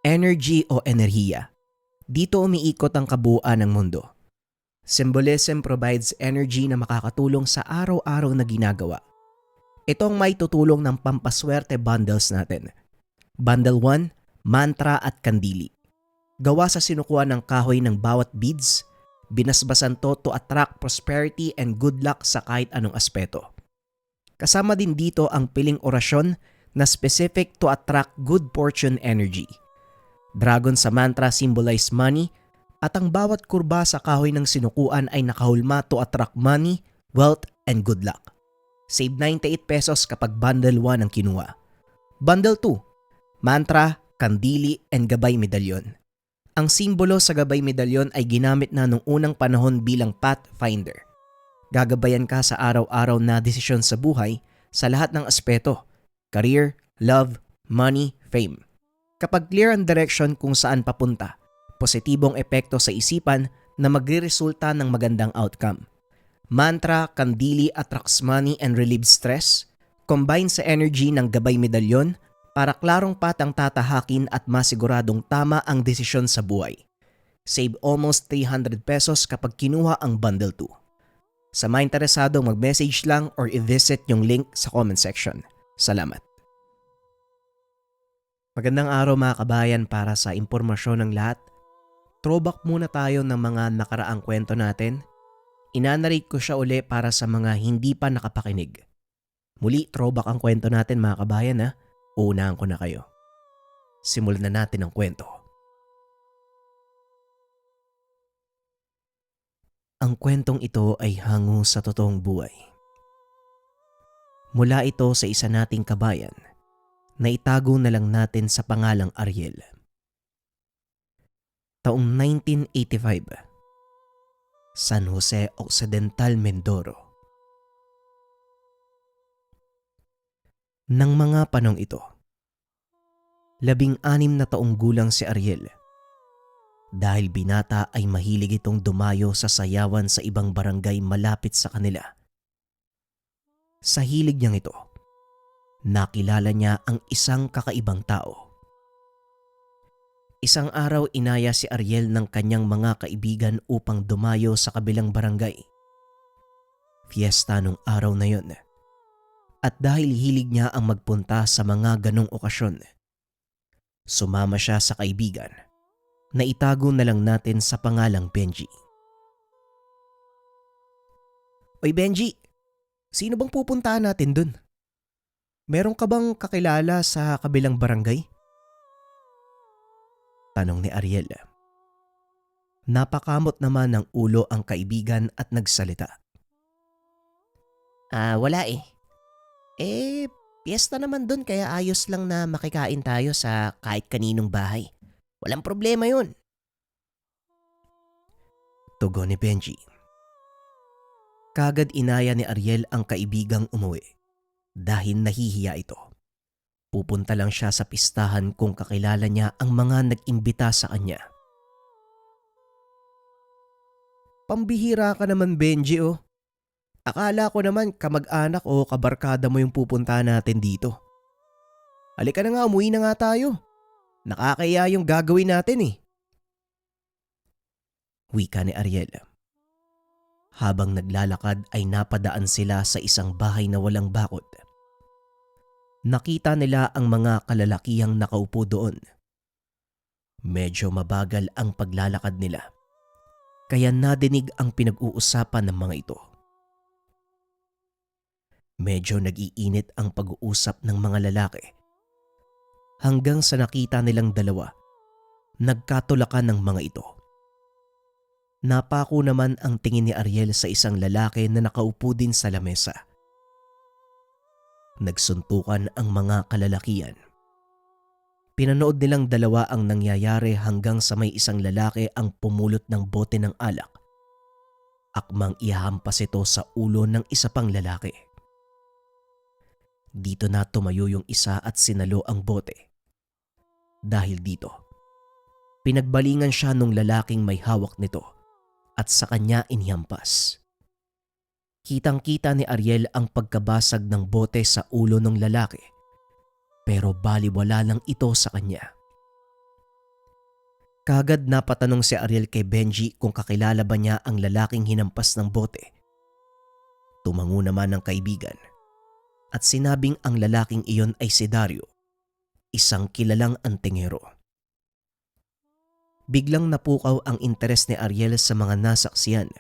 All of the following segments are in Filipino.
Energy o enerhiya. Dito umiikot ang kabuuan ng mundo. Symbolism provides energy na makakatulong sa araw-araw na ginagawa. Ito ang may tutulong ng pampaswerte bundles natin. Bundle 1, mantra at kandili. Gawa sa sinukuan ng kahoy ng bawat beads, binasbasan to attract prosperity and good luck sa kahit anong aspeto. Kasama din dito ang piling orasyon na specific to attract good fortune energy. Dragon sa mantra symbolize money at ang bawat kurba sa kahoy ng sinukuan ay nakahulma to attract money, wealth, and good luck. Save 98 pesos kapag bundle 1 ang kinuha. Bundle 2, mantra, kandili, and gabay medalyon. Ang simbolo sa gabay medalyon ay ginamit na nung unang panahon bilang pathfinder. Gagabayan ka sa araw-araw na desisyon sa buhay sa lahat ng aspeto, career, love, money, fame. Kapag clear ang direction kung saan papunta, positibong epekto sa isipan na magreresulta ng magandang outcome. Mantra, kandili attracts money and relieves stress, combine sa energy ng gabay medalyon para klarong patang tatahakin at masiguradong tama ang desisyon sa buhay. Save almost 300 pesos kapag kinuha ang bundle 2. Sa mga interesado, mag-message lang or i-visit yung link sa comment section. Salamat. Magandang araw mga kabayan. Para sa impormasyon ng lahat, throwback muna tayo ng mga nakaraang kwento natin. Inanarate ko siya uli para sa mga hindi pa nakapakinig. Muli, throwback ang kwento natin mga kabayan ha. Uunahan ko na kayo. Simulan na natin ang kwento. Ang kwentong ito ay hango sa totoong buhay. Mula ito sa isa nating kabayan na itago na lang natin sa pangalang Ariel. Taong 1985, San Jose Occidental, Mindoro. Nang mga panong ito, 16 na taong gulang si Ariel. Dahil binata ay mahilig itong dumayo sa sayawan sa ibang barangay malapit sa kanila. Sa hilig niyang ito, nakilala niya ang isang kakaibang tao. Isang araw inaya si Ariel ng kanyang mga kaibigan upang dumayo sa kabilang barangay. Fiesta nung araw na yon. At dahil hilig niya ang magpunta sa mga ganong okasyon, sumama siya sa kaibigan na itago na lang natin sa pangalang Benji. Oy Benji, sino bang pupuntahan natin dun? Meron ka bang kakilala sa kabilang barangay? Tanong ni Ariel. Napakamot naman ng ulo ang kaibigan at nagsalita. Wala eh. Piyesta naman dun kaya ayos lang na makikain tayo sa kahit kaninong bahay. Walang problema yun. Tugon ni Benji. Kagad inaya ni Ariel ang kaibigang umuwi dahil nahihiya ito. Pupunta lang siya sa pistahan kung kakilala niya ang mga nag-imbita sa kanya. Pambihira ka naman Benji oh. Akala ko naman kamag-anak o kabarkada mo yung pupunta natin dito. Halika na nga, umuwi na nga tayo. Nakakaya yung gagawin natin eh. Wika ni Ariel. Habang naglalakad ay napadaan sila sa isang bahay na walang bakod. Nakita nila ang mga kalalakihang nakaupo doon. Medyo mabagal ang paglalakad nila. Kaya nadinig ang pinag-uusapan ng mga ito. Medyo nag-iinit ang pag-uusap ng mga lalaki. Hanggang sa nakita nilang dalawa, nagkatulakan ng mga ito. Napako naman ang tingin ni Ariel sa isang lalaki na nakaupo din sa lamesa. Nagsuntukan ang mga kalalakihan. Pinanood nilang dalawa ang nangyayari hanggang sa may isang lalaki ang pumulot ng bote ng alak. Akmang ihahampas ito sa ulo ng isa pang lalaki. Dito na tumayo yung isa at sinalo ang bote. Dahil dito, pinagbalingan siya nung lalaking may hawak nito at sa kanya inihampas. Kitang-kita ni Ariel ang pagkabasag ng bote sa ulo ng lalaki pero baliwala lang ito sa kanya. Kagad napatanong si Ariel kay Benji kung kakilala ba niya ang lalaking hinampas ng bote. Tumango naman ang kaibigan at sinabing ang lalaking iyon ay si Dario, isang kilalang antingero. Biglang napukaw ang interes ni Ariel sa mga nasaksiyan,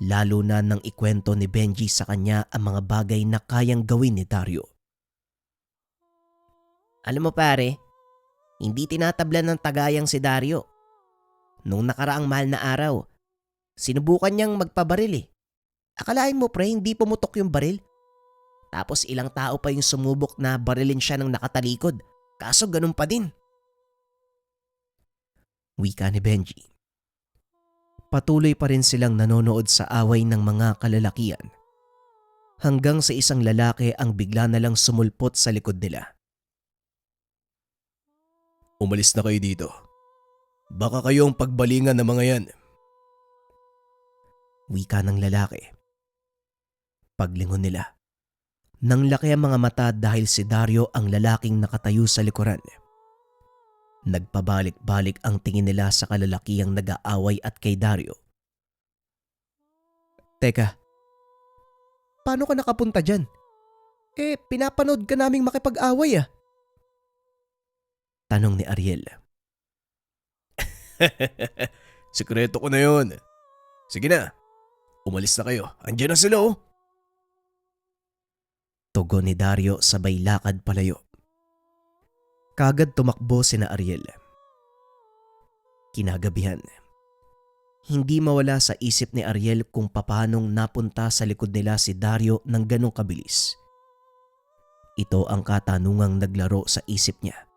lalo na nang ikwento ni Benji sa kanya ang mga bagay na kayang gawin ni Dario. Alam mo pare, hindi tinatablan ng tagayang si Dario. Nung nakaraang mahal na araw, sinubukan niyang magpabaril eh. Akalain mo pre, hindi pumutok yung baril? Tapos ilang tao pa yung sumubok na barilin siya ng nakatalikod, kaso ganun pa din. Wika ni Benji. Patuloy pa rin silang nanonood sa away ng mga kalalakian hanggang sa isang lalaki ang bigla na lang sumulpot sa likod nila. Umalis na kayo dito. Baka kayong pagbalingan ng mga yan. Wika ng lalaki. Paglingon nila, nang laki ang mga mata dahil si Dario ang lalaking nakatayo sa likuran. Nagpabalik-balik ang tingin nila sa kalalakihang nag-aaway at kay Dario. Teka, paano ka nakapunta dyan? Pinapanood ka naming makipag-away ah. Tanong ni Ariel. Sekreto ko na yun. Sige na, umalis na kayo. Andiyan na sila oh. Tugon ni Dario sabay lakad palayo. Kagad tumakbo sina Ariel. Kinagabihan, hindi mawala sa isip ni Ariel kung papanong napunta sa likod nila si Dario ng ganong kabilis. Ito ang katanungang naglaro sa isip niya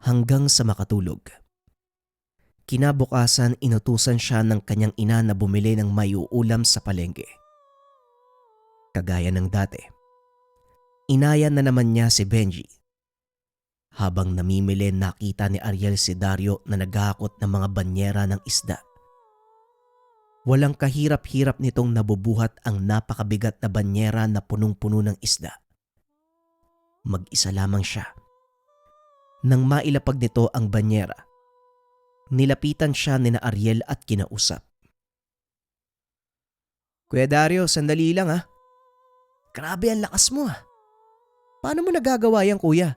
hanggang sa makatulog. Kinabukasan inutusan siya ng kanyang ina na bumili ng may uulam sa palengke. Kagaya ng dati, inaya na naman niya si Benji. Habang namimili nakita ni Ariel si Dario na naghahakot ng mga banyera ng isda. Walang kahirap-hirap nitong nabubuhat ang napakabigat na banyera na punong-puno ng isda. Mag-isa lamang siya. Nang mailapag nito ang banyera, nilapitan siya ni na Ariel at kinausap. Kuya Dario, sandali lang ha. Grabe ang lakas mo ha. Paano mo nagagawa yan kuya?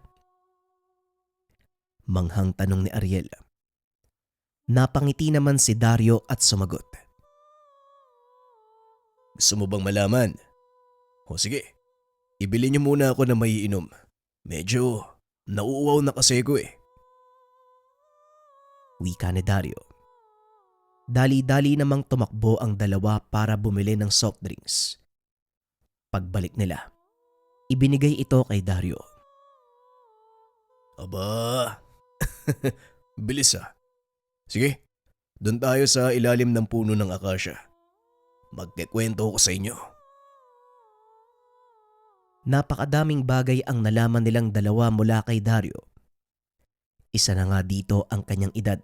Manghang tanong ni Ariel. Napangiti naman si Dario at sumagot. Gusto mo bang malaman? O sige, ibili niyo muna ako na may inom. Medyo nauuwaw na kasi ko eh. Wika ni Dario. Dali-dali namang tumakbo ang dalawa para bumili ng soft drinks. Pagbalik nila, ibinigay ito kay Dario. Aba, bilis ah. Sige, doon tayo sa ilalim ng puno ng akasya. Magkikwento ko sa inyo. Napakadaming bagay ang nalaman nilang dalawa mula kay Dario. Isa na nga dito ang kanyang edad.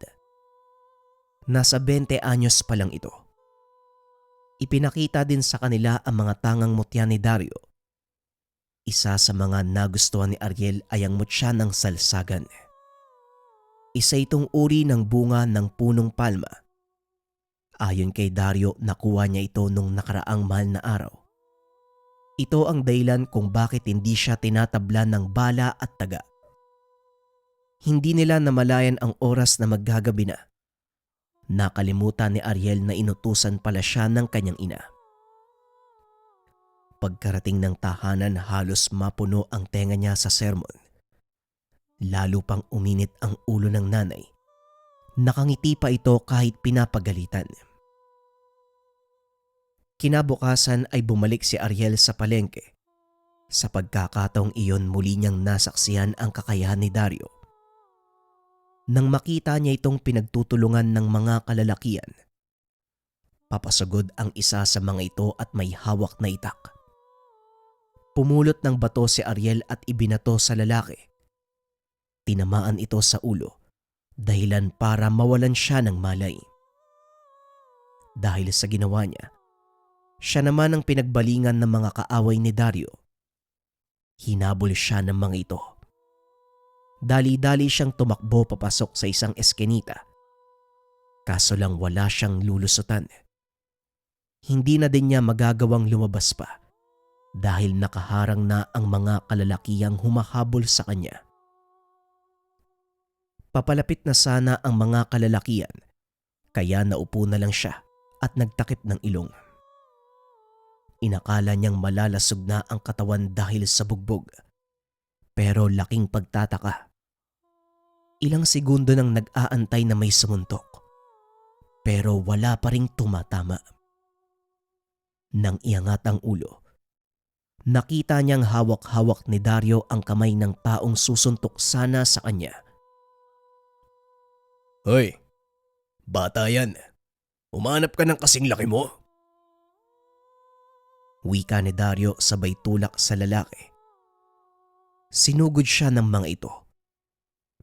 Nasa 20 anyos pa lang ito. Ipinakita din sa kanila ang mga tangang mutya ni Dario. Isa sa mga nagustuhan ni Ariel ay ang mutya ng salsagan. Isa itong uri ng bunga ng punong palma. Ayon kay Dario, nakuha niya ito nung nakaraang mahal na araw. Ito ang dahilan kung bakit hindi siya tinatablan ng bala at taga. Hindi nila namalayan ang oras na maggagabi na. Nakalimutan ni Ariel na inutusan pala siya ng kanyang ina. Pagkarating ng tahanan, halos mapuno ang tenga niya sa sermon. Lalo pang uminit ang ulo ng nanay. Nakangiti pa ito kahit pinapagalitan. Kinabukasan ay bumalik si Ariel sa palengke. Sa pagkakataong iyon, muli niyang nasaksihan ang kakayahan ni Dario. Nang makita niya itong pinagtutulungan ng mga kalalakian, papasagod ang isa sa mga ito at may hawak na itak. Pumulot ng bato si Ariel at ibinato sa lalaki. Tinamaan ito sa ulo, dahilan para mawalan siya ng malay. Dahil sa ginawa niya, siya naman ang pinagbalingan ng mga kaaway ni Dario. Hinabol siya ng mga ito. Dali-dali siyang tumakbo papasok sa isang eskinita Kaso lang wala siyang lulusutan. Hindi na din niya magagawang lumabas pa dahil nakaharang na ang mga kalalakihang humahabol sa kanya. Papalapit na sana ang mga kalalakihan kaya naupo na lang siya at nagtakip ng ilong. Inakala niyang malalasog na ang katawan dahil sa bugbog. Pero laking pagtataka. Ilang segundo nang nag-aantay na may sumuntok. Pero wala pa ring tumatama. Nang iangat ang ulo, nakita niyang hawak-hawak ni Dario ang kamay ng taong susuntok sana sa kanya. Hoy, bata yan. Umanap ka ng kasing laki mo. Wika ni Dario sabay tulak sa lalaki. Sinugod siya ng mga ito.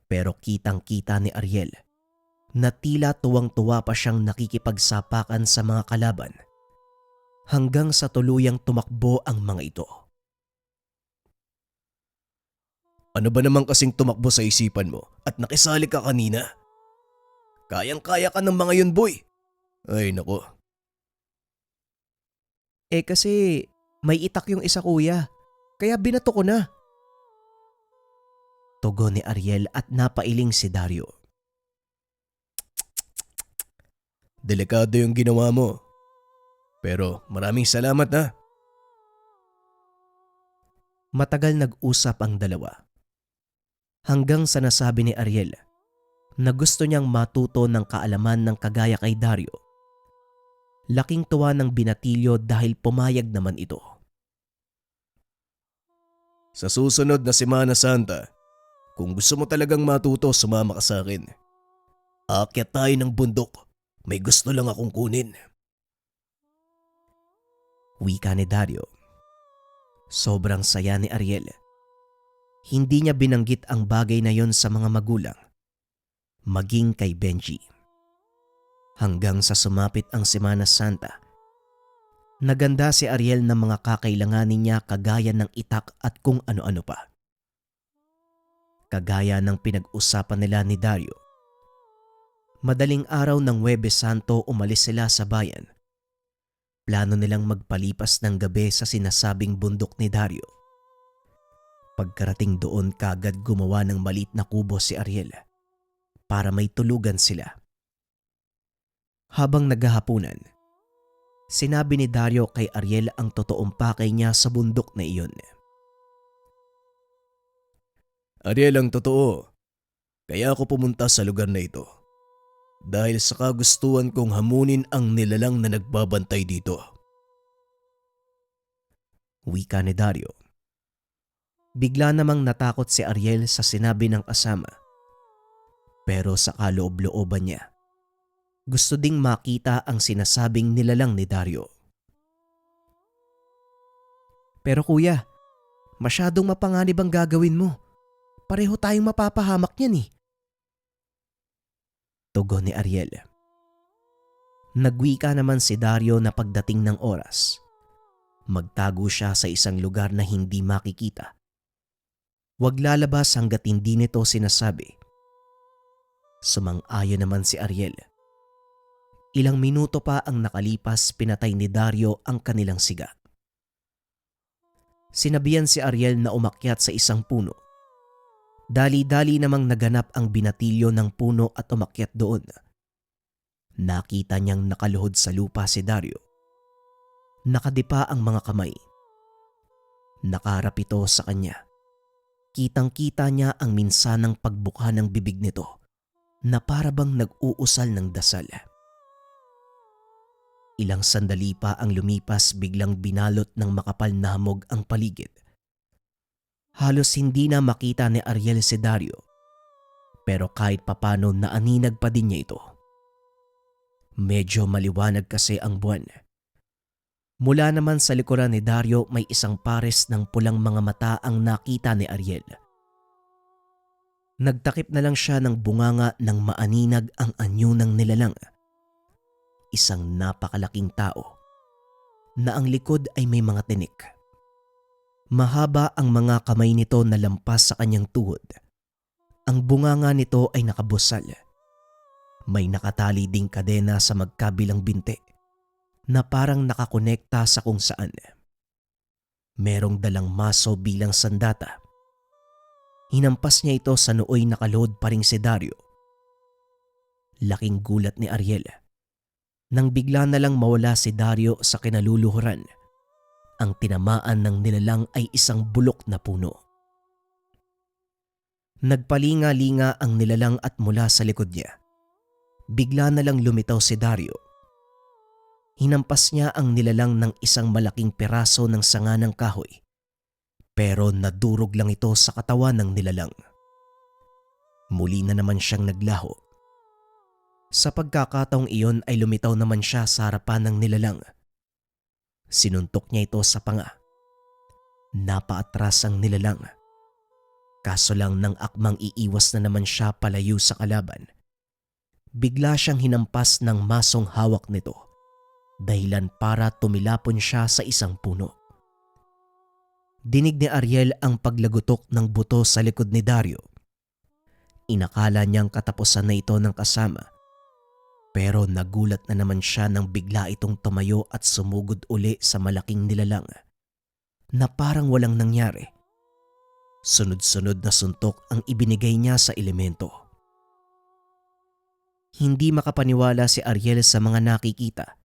Pero kitang-kita ni Ariel na tila tuwang-tuwa pa siyang nakikipagsapakan sa mga kalaban hanggang sa tuluyang tumakbo ang mga ito. Ano ba naman kasing tumakbo sa isipan mo at nakisali ka kanina? Kayang-kaya ka ng mga yun, boy. Ay nako. Kasi may itak yung isa kuya, kaya binato ko na. Tugon ni Ariel at napailing si Dario. Delikado yung ginawa mo. Pero maraming salamat ha. Matagal nag-usap ang dalawa. Hanggang sa nasabi ni Ariel na gusto niyang matuto ng kaalaman ng kagaya kay Dario. Laking tuwa ng binatilyo dahil pumayag naman ito. Sa susunod na Semana Santa, kung gusto mo talagang matuto, sumama ka sa akin. Aakyat tayo ng bundok. May gusto lang akong kunin. Wika ni Dario. Sobrang saya ni Ariel. Hindi niya binanggit ang bagay na yon sa mga magulang, maging kay Benji. Hanggang sa sumapit ang Semana Santa, naganda si Ariel ng mga kakailanganin niya kagaya ng itak at kung ano-ano pa. Kagaya ng pinag-usapan nila ni Dario. Madaling araw ng Huwebes Santo umalis sila sa bayan. Plano nilang magpalipas ng gabi sa sinasabing bundok ni Dario. Pagkarating doon kagad gumawa ng maliit na kubo si Ariel para may tulugan sila. Habang naghahapunan, sinabi ni Dario kay Ariel ang totoong pakay niya sa bundok na iyon. Ariel, ang totoo. Kaya ako pumunta sa lugar na ito. Dahil sa kagustuhan kong hamunin ang nilalang na nagbabantay dito. Wika ni Dario. Bigla namang natakot si Ariel sa sinabi ng kasama. Pero sa kaloob-looban niya, gusto ding makita ang sinasabing nilalang ni Dario. Pero kuya, masyadong mapanganib ang gagawin mo. Pareho tayong mapapahamak niyan eh. Tugon ni Ariel. Nagwika naman si Dario na pagdating ng oras, magtago siya sa isang lugar na hindi makikita. Huwag lalabas hanggat hindi nito sinasabi. Sumang-ayon naman si Ariel. Ilang minuto pa ang nakalipas, pinatay ni Dario ang kanilang siga. Sinabihan si Ariel na umakyat sa isang puno. Dali-dali namang naganap ang binatilyo ng puno at umakyat doon. Nakita niyang nakaluhod sa lupa si Dario. Nakadipa ang mga kamay. Nakaharap ito sa kanya. Kitang-kita niya ang minsanang pagbuka ng bibig nito na parabang nag-uusal ng dasal. Ilang sandali pa ang lumipas, biglang binalot ng makapal na hamog ang paligid. Halos hindi na makita ni Ariel si Dario, pero kahit papano naaninag pa din niya ito. Medyo maliwanag kasi ang buwan. Mula naman sa likuran ni Dario may isang pares ng pulang mga mata ang nakita ni Ariel. Nagtakip na lang siya ng bunganga nang maaninag ang anyo ng nilalang. Isang napakalaking tao na ang likod ay may mga tinik. Mahaba ang mga kamay nito na lampas sa kanyang tuhod. Ang bunganga nito ay nakabusal. May nakatali ding kadena sa magkabilang binti na parang nakakonekta sa kung saan. Merong dalang maso bilang sandata. Hinampas niya ito sa nooy nakaload pa ring si Dario. Laking gulat ni Ariel nang bigla na lang mawala si Dario sa kinaluluhuran. Ang tinamaan ng nilalang ay isang bulok na puno. Nagpalinga-linga ang nilalang at mula sa likod niya, bigla na lang lumitaw si Dario. Hinampas niya ang nilalang ng isang malaking peraso ng sanga ng kahoy, pero nadurog lang ito sa katawan ng nilalang. Muli na naman siyang naglaho. Sa pagkakataong iyon ay lumitaw naman siya sa harapan ng nilalang. Sinuntok niya ito sa panga. Napaatras ang nilalang. Kaso lang nang akmang iiwas na naman siya palayo sa kalaban, bigla siyang hinampas ng masong hawak nito, dahilan para tumilapon siya sa isang puno. Dinig ni Ariel ang paglagutok ng buto sa likod ni Dario. Inakala niyang katapusan na ito ng kasama, pero nagulat na naman siya nang bigla itong tumayo at sumugod uli sa malaking nilalang na parang walang nangyari. Sunod-sunod na suntok ang ibinigay niya sa elemento. Hindi makapaniwala si Ariel sa mga nakikita.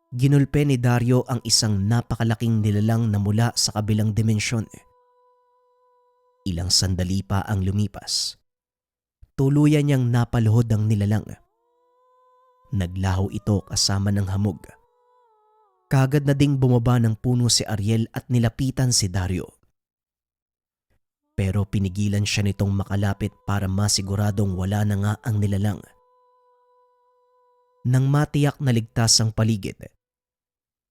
Ginulpe ni Dario ang isang napakalaking nilalang na mula sa kabilang dimensyon. Ilang sandali pa ang lumipas. Tuluyan niyang napaluhod ang nilalang. Naglaho ito kasama ng hamog. Kagad na ding bumaba ng puno si Ariel at nilapitan si Dario. Pero pinigilan siya nitong makalapit para masiguradong wala na nga ang nilalang. Nang matiyak na ligtas ang paligid,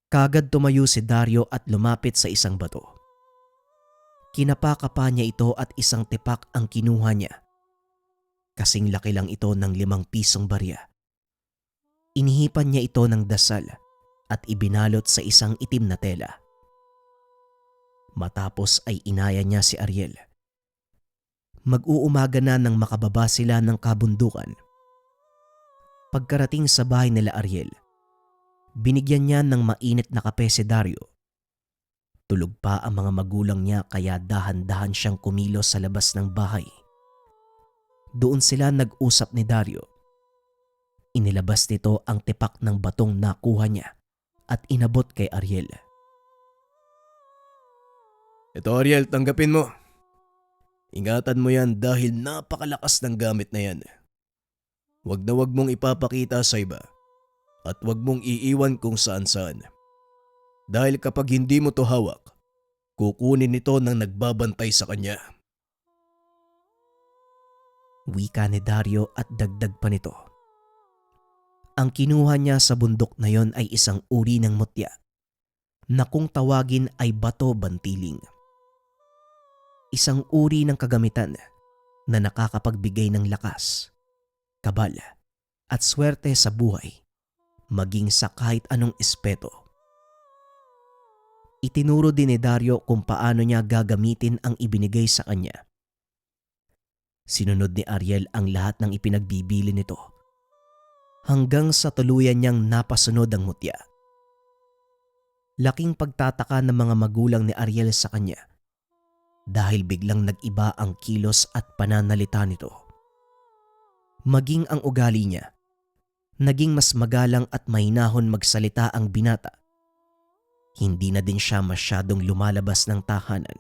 kagad tumayo si Dario at lumapit sa isang bato. Kinapakapa niya ito at isang tipak ang kinuha niya. Kasing laki lang ito ng 5 pisong barya. Inihipan niya ito ng dasal at ibinalot sa isang itim na tela. Matapos ay inaya niya si Ariel. Mag-uumaga na nang makababa sila ng kabundukan. Pagkarating sa bahay nila Ariel, binigyan niya ng mainit na kape si Dario. Tulog pa ang mga magulang niya kaya dahan-dahan siyang kumilos sa labas ng bahay. Doon sila nag-usap ni Dario. Inilabas nito ang tipak ng batong nakuha niya at inabot kay Ariel. Ito Ariel, tanggapin mo. Ingatan mo yan dahil napakalakas ng gamit na yan. Wag na wag mong ipapakita sa iba at wag mong iiwan kung saan-saan. Dahil kapag hindi mo to hawak, kukunin ito ng nagbabantay sa kanya. Wika ni Dario at dagdag pa nito. Ang kinuha niya sa bundok na yon ay isang uri ng mutya na kung tawagin ay bato bantiling. Isang uri ng kagamitan na nakakapagbigay ng lakas, kabal at swerte sa buhay, maging sa kahit anong espeto. Itinuro din ni Dario kung paano niya gagamitin ang ibinigay sa kanya. Sinunod ni Ariel ang lahat ng ipinagbibili nito hanggang sa tuluyan niyang napasunod ang mutya. Laking pagtataka ng mga magulang ni Ariel sa kanya dahil biglang nag-iba ang kilos at pananalita nito. Maging ang ugali niya, naging mas magalang at mahinahon magsalita ang binata. Hindi na din siya masyadong lumalabas ng tahanan,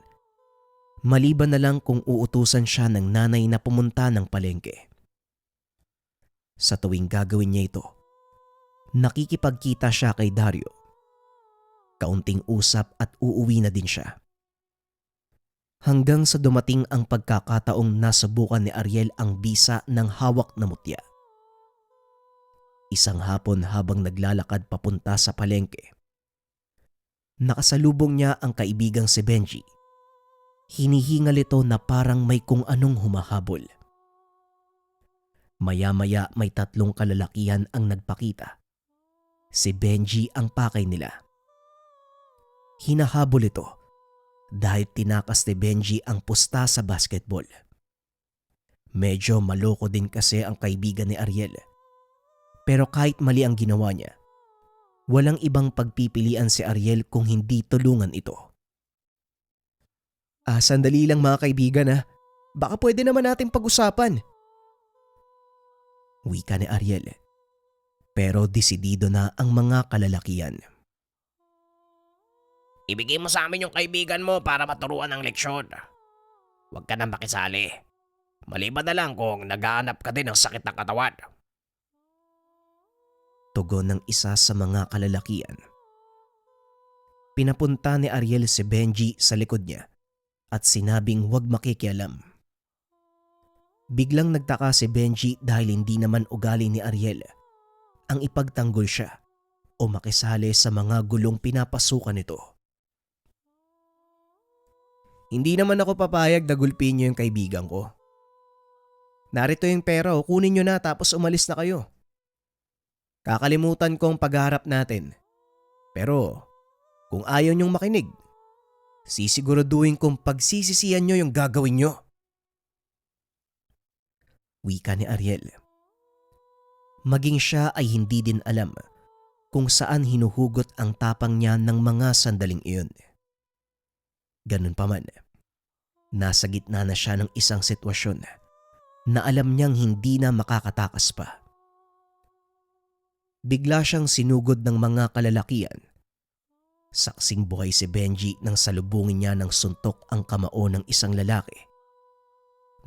maliban na lang kung uutusan siya ng nanay na pumunta ng palengke. Sa tuwing gagawin niya ito, nakikipagkita siya kay Dario. Kaunting usap at uuwi na din siya. Hanggang sa dumating ang pagkakataong nasubukan ni Ariel ang bisa ng hawak na mutya. Isang hapon habang naglalakad papunta sa palengke, nakasalubong niya ang kaibigang si Benji. Hinihingal ito na parang may kung anong humahabol. Maya-maya may 3 kalalakihan ang nagpakita. Si Benji ang pakay nila. Hinahabol ito dahil tinakas ni Benji ang pusta sa basketball. Medyo maloko din kasi ang kaibigan ni Ariel Pero kahit mali ang ginawa niya, walang ibang pagpipilian si Ariel kung hindi tulungan ito. Sandali lang mga kaibigan ha. Baka pwede naman natin pag-usapan. Wika ni Ariel. Pero desidido na ang mga kalalakian. Ibigay mo sa amin yung kaibigan mo para maturuan ng leksyon. Huwag ka nang makisali. Maliban na lang kung naghahanap ka din ng sakit ng katawan. Tugon ng isa sa mga kalalakian. Pinapunta ni Ariel si Benji sa likod niya at sinabing huwag makikialam. Biglang nagtaka si Benji dahil hindi naman ugali ni Ariel ang ipagtanggol siya o makisali sa mga gulong pinapasukan nito. Hindi naman ako papayag na gulpin niyo yung kaibigan ko. Narito yung pera o kunin niyo na tapos umalis na kayo. Kakalimutan ko ang pagharap natin. Pero kung ayaw niyong makinig, sisiguraduhin kong pagsisisihan niyo yung gagawin niyo. Wika ni Ariel. Maging siya ay hindi din alam kung saan hinuhugot ang tapang niya ng mga sandaling iyon. Ganun pa man, nasa gitna na siya ng isang sitwasyon na alam niyang hindi na makakatakas pa. Bigla siyang sinugod ng mga kalalakian. Saksing buhay si Benji nang salubungin niya ng suntok ang kamao ng isang lalaki.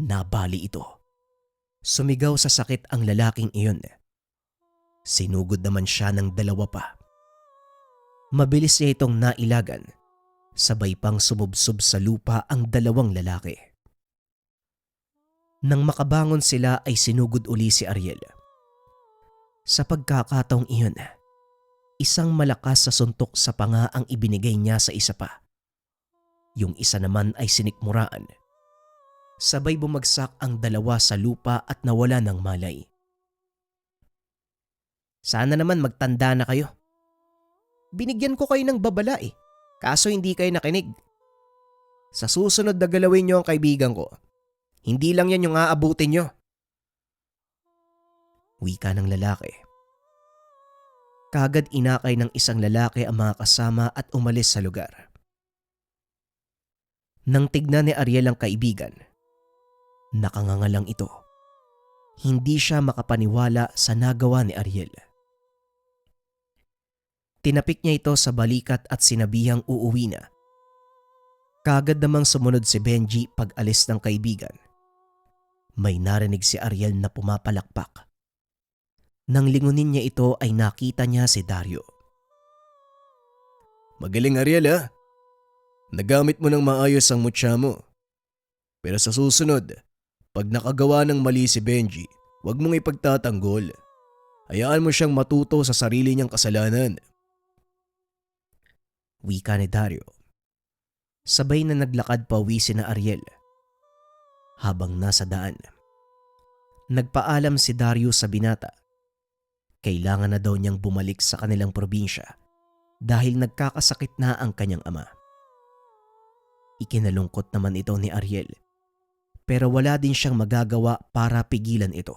Nabali ito. Sumigaw sa sakit ang lalaking iyon. Sinugod naman siya ng dalawa pa. Mabilis niya itong nailagan. Sabay pang sumubsob sa lupa ang dalawang lalaki. Nang makabangon sila ay sinugod uli si Ariel. Sa pagkakataong iyon, isang malakas sa suntok sa panga ang ibinigay niya sa isa pa. Yung isa naman ay sinikmuraan. Sabay bumagsak ang dalawa sa lupa at nawala ng malay. Sana naman magtanda na kayo. Binigyan ko kayo ng babala eh. Kaso hindi kayo nakinig. Sa susunod na galawin niyo ang kaibigan ko, hindi lang yan yung aabutin niyo. Wika ng lalaki. Kagad inakay ng isang lalaki ang mga kasama at umalis sa lugar. Nang tignan ni Ariel ang kaibigan, nakangangalang ito. Hindi siya makapaniwala sa nagawa ni Ariel. Tinapik niya ito sa balikat at sinabihang uuwi na. Kagad namang sumunod si Benji pag alis ng kaibigan. May narinig si Ariel na pumapalakpak. Nang lingunin niya ito ay nakita niya si Dario. Magaling Ariel ha. Nagamit mo ng maayos ang mutya mo. Pero sa susunod, pag nakagawa ng mali si Benji, huwag mong ipagtatanggol. Hayaan mo siyang matuto sa sarili niyang kasalanan. Wika ni Dario. Sabay na naglakad pauwi sina Ariel. Habang nasa daan, nagpaalam si Dario sa binata. Kailangan na daw niyang bumalik sa kanilang probinsya dahil nagkakasakit na ang kanyang ama. Ikinalungkot naman ito ni Ariel, pero wala din siyang magagawa para pigilan ito.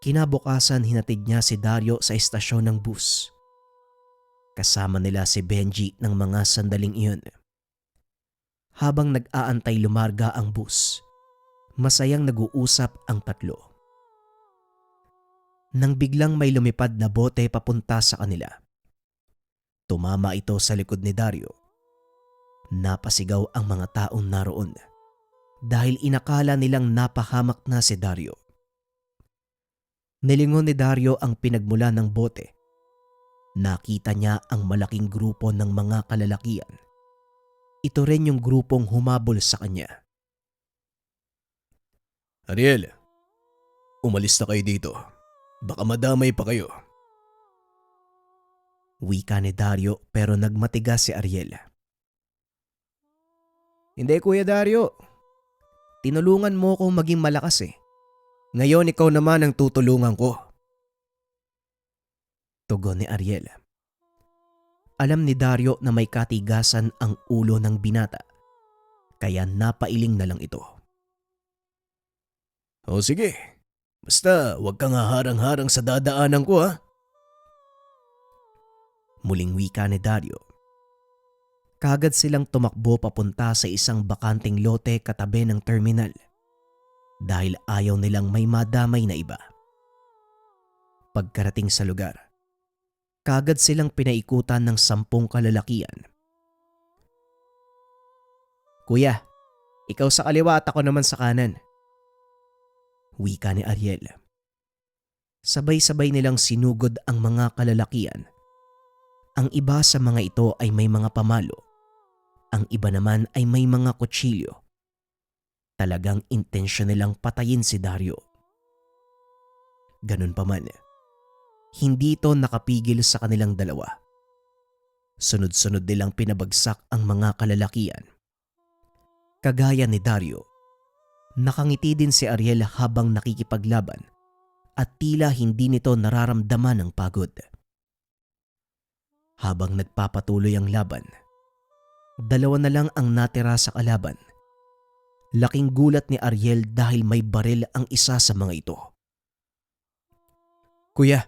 Kinabukasan hinatid niya si Dario sa estasyon ng bus. Kasama nila si Benji ng mga sandaling iyon. Habang nag-aantay lumarga ang bus, masayang nag-uusap ang tatlo. Nang biglang may lumipad na bote papunta sa kanila. Tumama ito sa likod ni Dario. Napasigaw ang mga taong naroon dahil inakala nilang napahamak na si Dario. Nilingon ni Dario ang pinagmula ng bote. Nakita niya ang malaking grupo ng mga kalalakian. Ito rin yung grupong humabol sa kanya. Ariel, umalis na kayo dito. Baka madamay pa kayo. Wika ni Dario pero nagmatigas si Ariel. Hindi Kuya Dario. Tinulungan mo akong maging malakas eh. Ngayon ikaw naman ang tutulungan ko. Tugon ni Ariel. Alam ni Dario na may katigasan ang ulo ng binata, kaya napailing na lang ito. O sige, Basta huwag kang haharang-harang sa dadaanan ko ha. Muling wika ni Dario. Kagad silang tumakbo papunta sa isang bakanting lote katabi ng terminal dahil ayaw nilang may madamay na iba. Pagkarating sa lugar, kagad silang pinaikutan ng 10 kalalakian. Kuya, ikaw sa kaliwa at ako naman sa kanan. Wika ni Ariel. Sabay-sabay nilang sinugod ang mga kalalakian. Ang iba sa mga ito ay may mga pamalo. Ang iba naman ay may mga kutsilyo. Talagang intensyon nilang patayin si Dario. Ganun pa man, hindi ito nakapigil sa kanilang dalawa. Sunod-sunod nilang pinabagsak ang mga kalalakian. Kagaya ni Dario, nakangiti din si Ariel habang nakikipaglaban at tila hindi nito nararamdaman ang pagod. Habang nagpapatuloy ang laban, 2 na lang ang natira sa kalaban. Laking gulat ni Ariel dahil may baril ang isa sa mga ito. Kuya!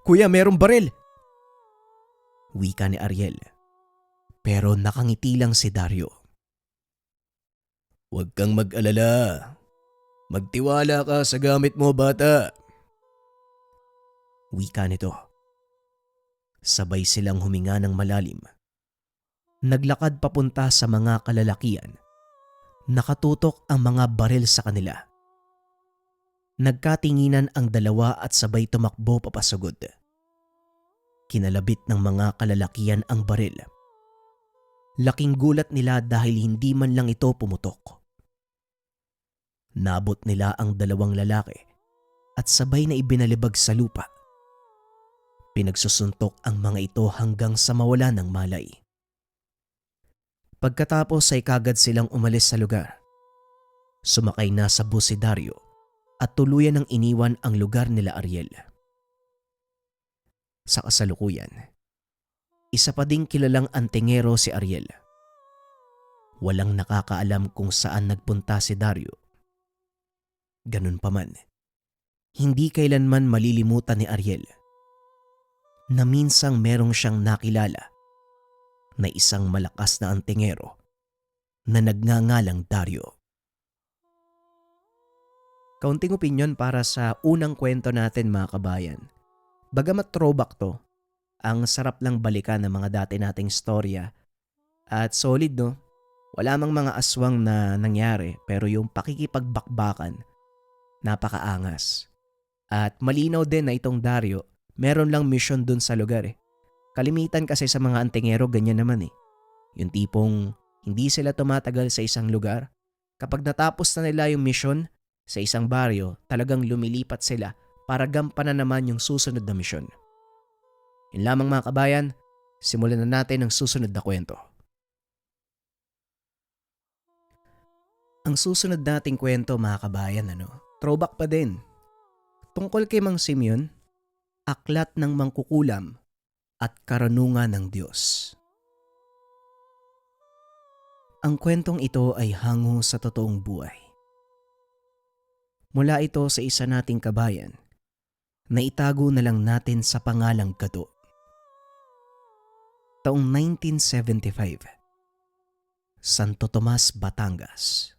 Kuya, merong baril! Wika ni Ariel. Pero nakangiti lang si Dario. Huwag kang mag-alala. Magtiwala ka sa gamit mo, bata. Wika nito. Sabay silang huminga ng malalim. Naglakad papunta sa mga kalalakian. Nakatutok ang mga baril sa kanila. Nagkatinginan ang dalawa at sabay tumakbo papasugod. Kinalabit ng mga kalalakian ang baril. Laking gulat nila dahil hindi man lang ito pumutok. Nabot nila ang 2 lalaki at sabay na ibinalibag sa lupa. Pinagsusuntok ang mga ito hanggang sa mawala ng malay. Pagkatapos ay kagad silang umalis sa lugar. Sumakay na sa bus si Dario at tuluyan ng iniwan ang lugar nila Ariel. Sa kasalukuyan, isa pa ding kilalang antingero si Ariel. Walang nakakaalam kung saan nagpunta si Dario. Ganun pa man, hindi kailanman malilimutan ni Ariel na minsang merong siyang nakilala na isang malakas na antingero na nagngangalang Dario. Kaunting opinyon para sa unang kwento natin mga kabayan. Bagamat throwback to, ang sarap lang balikan ng mga dati nating storya at solid no. Wala mang mga aswang na nangyari pero yung pakikipagbakbakan napakaangas. At malinaw din na itong Dario, meron lang mission dun sa lugar eh. Kalimitan kasi sa mga antingero ganyan naman eh. Yung tipong hindi sila tumatagal sa isang lugar. Kapag natapos na nila yung mission sa isang baryo, talagang lumilipat sila para gampanan naman yung susunod na mission. Yun lamang mga kabayan, simulan na natin ang susunod na kwento. Ang susunod nating kwento mga kabayan, throwback pa din. Tungkol kay Mang Simeon, aklat ng mangkukulam at karunungan ng Diyos. Ang kwentong ito ay hango sa totoong buhay. Mula ito sa isa nating kabayan na itago na lang natin sa pangalang Gado. Taong 1975, Santo Tomas, Batangas.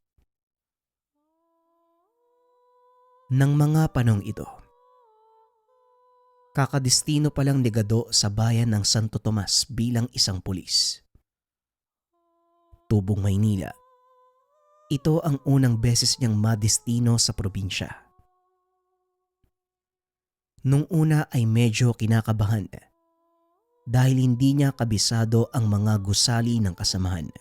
Nang mga panong ito, kakadestino pa lang ni Gado sa bayan ng Santo Tomas bilang isang pulis. Tubong, Maynila. Ito ang unang beses niyang madestino sa probinsya. Nung una ay medyo kinakabahan dahil hindi niya kabisado ang mga gusali ng kasamahan.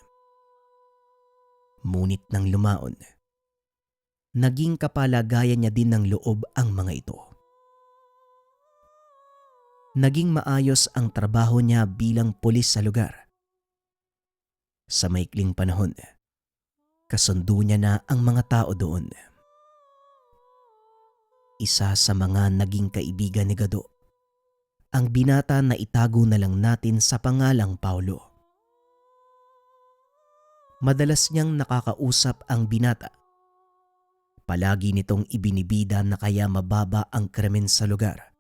Ngunit nang lumaon, naging kapalagayan niya din ng loob ang mga ito. Naging maayos ang trabaho niya bilang pulis sa lugar. Sa maikling panahon, kasundo niya na ang mga tao doon. Isa sa mga naging kaibigan ni Gado, ang binata na itago na lang natin sa pangalang Paulo. Madalas niyang nakakausap ang binata Palagi nitong ibinibida na kaya mababa ang krimen sa lugar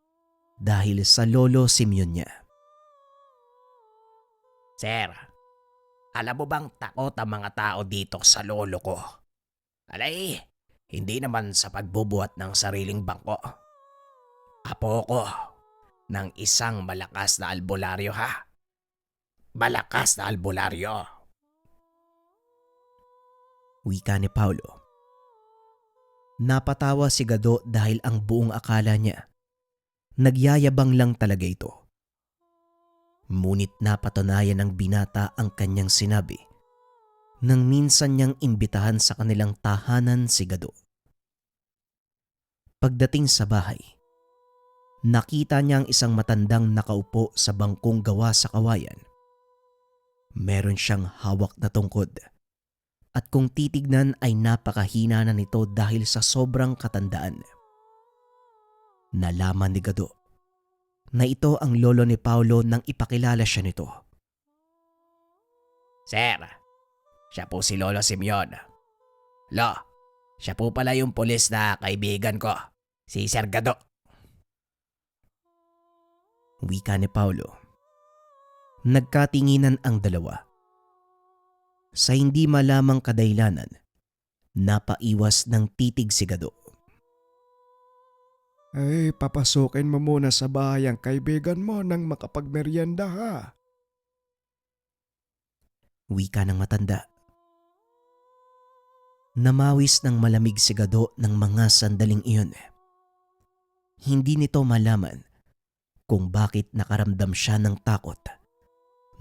dahil sa lolo Simeon niya. Sir, alam mo bang takot ang mga tao dito sa lolo ko? Alay, hindi naman sa pagbubuhat ng sariling bangko. Apo ko ng isang malakas na albularyo ha. Malakas na albularyo. Wika ni Paulo. Napatawa si Gado dahil ang buong akala niya, nagyayabang lang talaga ito. Ngunit napatunayan ng binata ang kanyang sinabi nang minsan niyang imbitahan sa kanilang tahanan si Gado. Pagdating sa bahay, nakita niya ang isang matandang nakaupo sa bangkong gawa sa kawayan. Meron siyang hawak na tungkod at kung titignan ay napakahina na nito dahil sa sobrang katandaan. Nalaman ni Gado na ito ang lolo ni Paulo nang ipakilala siya nito. Sir, siya po si Lolo Simeon. Lo, siya po pala yung pulis na kaibigan ko, si Sir Gado. Wika ni Paulo. Nagkatinginan ang dalawa. Sa hindi malamang kadahilanan, napaiwas ng titig si Gado. Ay, papasukin mo muna sa bahay ang kaibigan mo nang makapagmeryenda ha. Wika ng matanda. Namawis ng malamig si Gado ng mga sandaling iyon. Hindi nito malaman kung bakit nakaramdam siya ng takot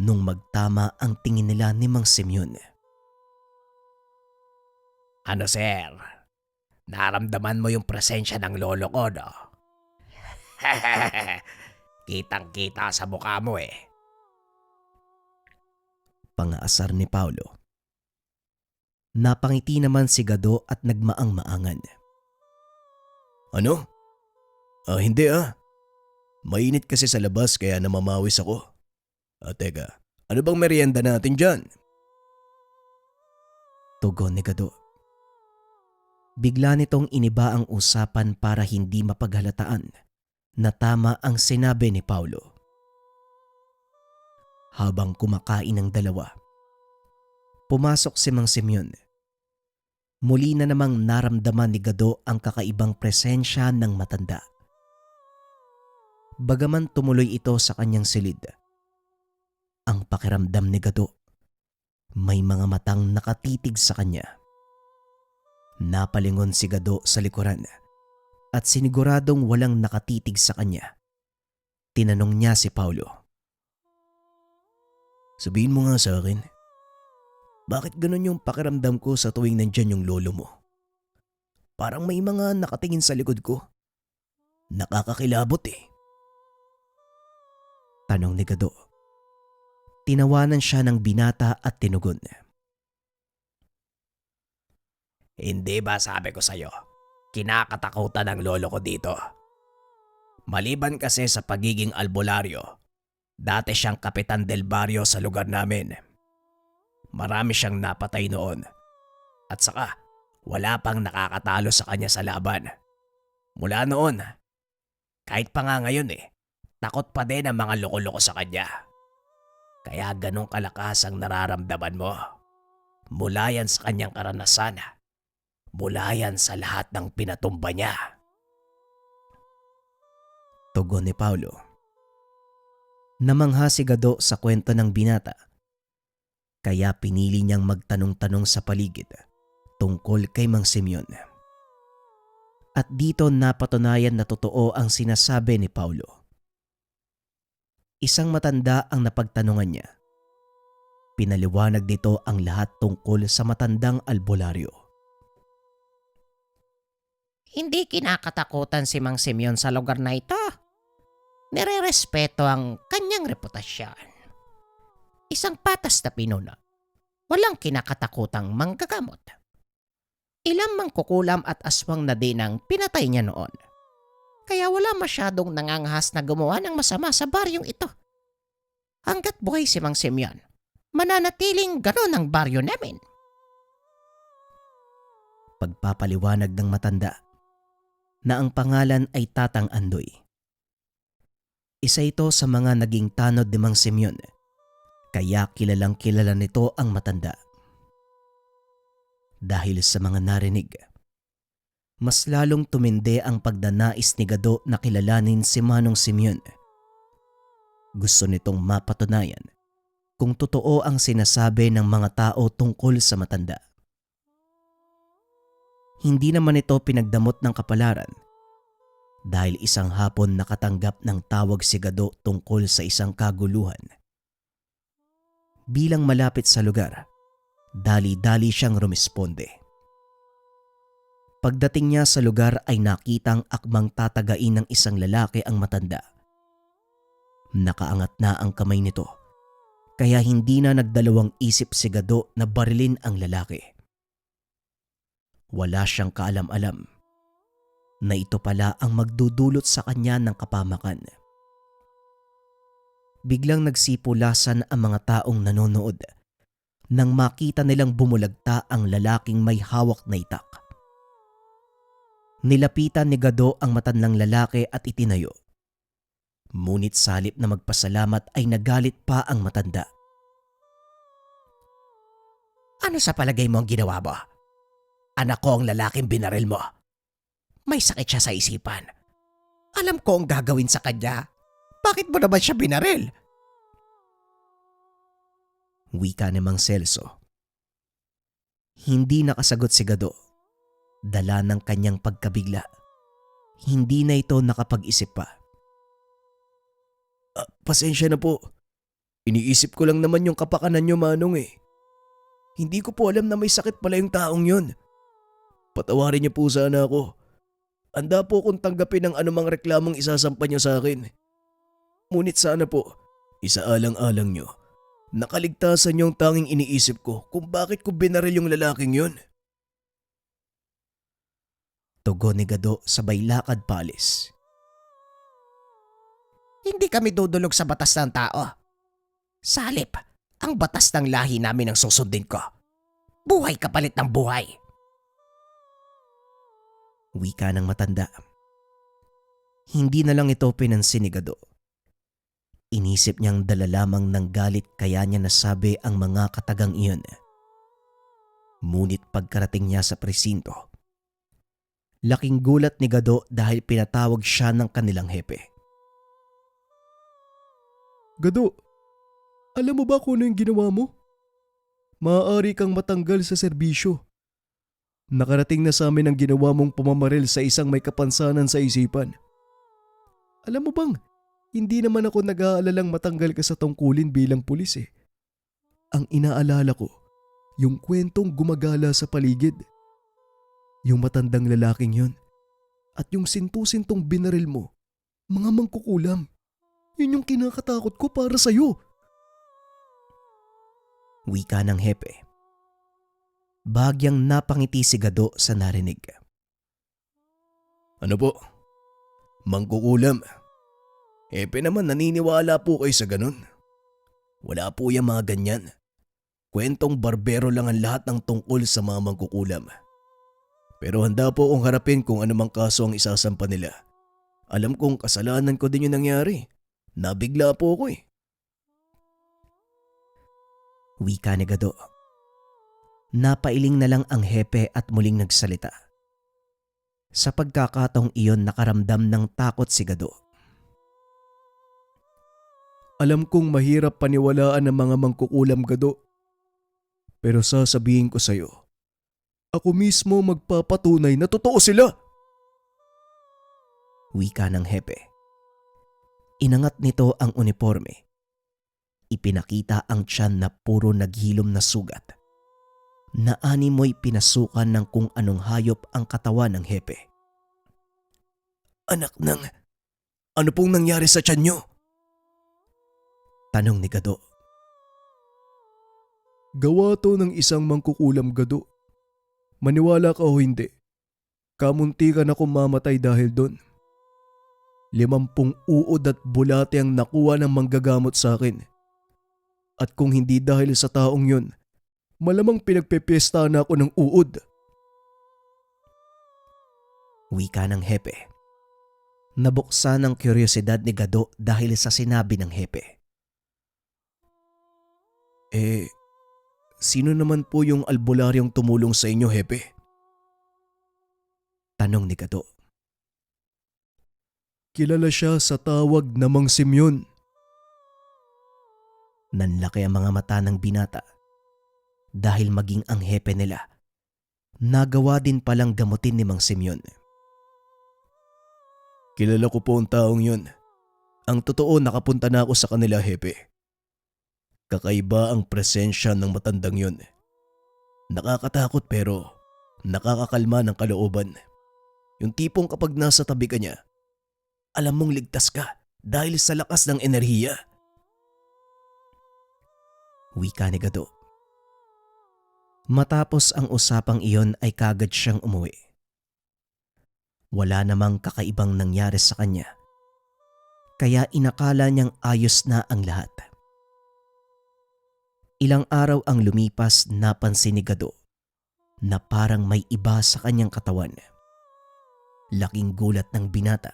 nung magtama ang tingin nila ni Mang Simeon. Ano sir, naramdaman mo yung presensya ng lolo ko, no? Kitang-kita sa mukha mo eh. Pangaasar ni Paulo. Napangiti naman si Gado at nagmaang-maangan. Ano? Hindi ah. Mainit kasi sa labas kaya namamawis ako. Teka, ano bang merienda natin dyan? Tugon ni Gado. Bigla nitong iniba ang usapan para hindi mapaghalataan na tama ang sinabi ni Paulo. Habang kumakain ang dalawa, pumasok si Mang Simeon. Muli na namang naramdaman ni Gado ang kakaibang presensya ng matanda. Bagaman tumuloy ito sa kanyang silid, ang pakiramdam ni Gado, may mga matang nakatitig sa kanya. Napalingon si Gado sa likuran at siniguradong walang nakatitig sa kanya. Tinanong niya si Paulo. Sabihin mo nga sa akin, bakit ganun yung pakiramdam ko sa tuwing nandyan yung lolo mo? Parang may mga nakatingin sa likod ko. Nakakakilabot eh. Tanong ni Gado. Tinawanan siya ng binata at tinugon. Hindi ba sabi ko sa'yo, kinakatakutan ng lolo ko dito. Maliban kasi sa pagiging albularyo, dati siyang kapitan del barrio sa lugar namin. Marami siyang napatay noon. At saka, wala pang nakakatalo sa kanya sa laban. Mula noon, kahit pa nga ngayon takot pa din ang mga loko-loko sa kanya. Kaya ganong kalakas ang nararamdaman mo. Mula yan sa kanyang karanasan. Mula yan sa lahat ng pinatumba niya. Tugon ni Paulo. Namangha si Gado sa kwento ng binata. Kaya pinili niyang magtanong-tanong sa paligid tungkol kay Mang Simeon. At dito napatunayan na totoo ang sinasabi ni Paulo. Isang matanda ang napagtanungan niya. Pinaliwanag nito ang lahat tungkol sa matandang albularyo. Hindi kinakatakutan si Mang Simeon sa lugar na ito. Nire-respeto ang kanyang reputasyon. Isang patas na pinuno. Walang kinakatakutang manggagamot. Ilang mangkukulam at aswang na din ang pinatay niya noon. Kaya wala masyadong nangangahas na gumawa ng masama sa baryong ito. Hanggat buhay si Mang Simeon, mananatiling gano'n ang baryo namin. Pagpapaliwanag ng matanda na ang pangalan ay Tatang Andoy. Isa ito sa mga naging tanod ni Mang Simeon, kaya kilalang kilala nito ang matanda. Dahil sa mga narinig, mas lalong tumindi ang pagdanais ni Gado na kilalanin si Manong Simeon. Gusto nitong mapatunayan kung totoo ang sinasabi ng mga tao tungkol sa matanda. Hindi naman ito pinagdamot ng kapalaran dahil isang hapon nakatanggap ng tawag si Gado tungkol sa isang kaguluhan. Bilang malapit sa lugar, dali-dali siyang rumisponde. Pagdating niya sa lugar ay nakitang akmang tatagain ng isang lalaki ang matanda. Nakaangat na ang kamay nito, kaya hindi na nagdalawang isip si Gado na barilin ang lalaki. Wala siyang kaalam-alam na ito pala ang magdudulot sa kanya ng kapamakan. Biglang nagsipulasan ang mga taong nanonood nang makita nilang bumulagta ang lalaking may hawak na itak. Nilapitan ni Gado ang matandang lalaki at itinayo. Ngunit sa halip na magpasalamat ay nagalit pa ang matanda. Ano sa palagay mo ang ginawa mo? Anak ko ang lalaking binaril mo. May sakit siya sa isipan. Alam ko ang gagawin sa kanya. Bakit mo naman siya binaril? Wika ni Mang Celso. Hindi nakasagot si Gado. Dala ng kanyang pagkabigla. Hindi na ito nakapag-isip pa. Pasensya na po. Iniisip ko lang naman yung kapakanan nyo, Manong eh. Hindi ko po alam na may sakit pala yung taong yun. Patawarin niyo po sana ako. Handa po akong tanggapin ang anumang reklamong isasampa niyo sa akin. Ngunit sana po, isaalang-alang niyo, nakaligtasan niyo ang tanging iniisip ko kung bakit ko binaril yung lalaking yun. Tugon ni Gado sabay lakad palis. Hindi kami dudulog sa batas ng tao. Sa halip, ang batas ng lahi namin ang susundin ko. Buhay kapalit ng buhay. Wika ng matanda. Hindi na lang ito pinansin ni Gado. Inisip niyang dala lamang ng galit kaya niya nasabi ang mga katagang iyon. Ngunit pagkarating niya sa presinto, laking gulat ni Gado dahil pinatawag siya ng kanilang hepe. Gado, alam mo ba kung ano yung ginawa mo? Maaari kang matanggal sa serbisyo. Nakarating na sa amin ang ginawa mong pumamaril sa isang may kapansanan sa isipan. Alam mo bang, hindi naman ako nag-aalalang matanggal ka sa tungkulin bilang pulis eh. Ang inaalala ko, yung kwentong gumagala sa paligid. Yung matandang lalaking yun. At yung sintu-sintong binaril mo, mga mangkukulam. Yun yung kinakatakot ko para sa'yo. Wika ng hepe. Bahagyang napangiti si Gado sa narinig. Ano po? Mangkukulam. Hepe naman naniniwala po kayo sa ganun. Wala po yung mga ganyan. Kwentong barbero lang ang lahat ng tungkol sa mga mangkukulam. Pero handa po akong harapin kung anumang kaso ang isasampa nila. Alam kong kasalanan ko din yung nangyari. Nabigla po ako eh. Wika ni Gado. Napailing na lang ang hepe at muling nagsalita. Sa pagkakataong iyon nakaramdam ng takot si Gado. Alam kong mahirap paniwalaan ng mga mangkukulam, Gado. Pero sasabihin ko sa'yo, ako mismo magpapatunay na totoo sila. Wika ng hepe. Inangat nito ang uniforme. Ipinakita ang tiyan na puro naghilom na sugat. Na animoy pinasukan ng kung anong hayop ang katawan ng hepe. Anak ng, ano pong nangyari sa tiyan nyo? Tanong ni Gado. Gawa to ng isang mangkukulam, Gado. Maniwala ka o hindi, kamuntikan ako mamatay dahil doon. 50 uod at bulate ang nakuha ng manggagamot sa akin. At kung hindi dahil sa taong yun, malamang pinagpepiesta na ako ng uod. Wika ng hepe. Nabuksan ang kuryosidad ni Gado dahil sa sinabi ng hepe. Sino naman po yung albularyong tumulong sa inyo, hepe? Tanong ni Gado. Kilala siya sa tawag na Mang Simeon. Nanlaki ang mga mata ng binata dahil maging ang hepe nila, nagawa din palang gamutin ni Mang Simeon. Kilala ko po ang taong yun. Ang totoo, nakapunta na ako sa kanila, hepe. Kakaiba ang presensya ng matandang yun. Nakakatakot pero nakakakalma ng kalooban. Yung tipong kapag nasa tabi ka niya, alam mong ligtas ka dahil sa lakas ng enerhiya. Wika ni Gado. Matapos ang usapang iyon ay kagad siyang umuwi. Wala namang kakaibang nangyari sa kanya, kaya inakala niyang ayos na ang lahat. Ilang araw ang lumipas, napansin ni Gado na parang may iba sa kanyang katawan. Laking gulat ng binata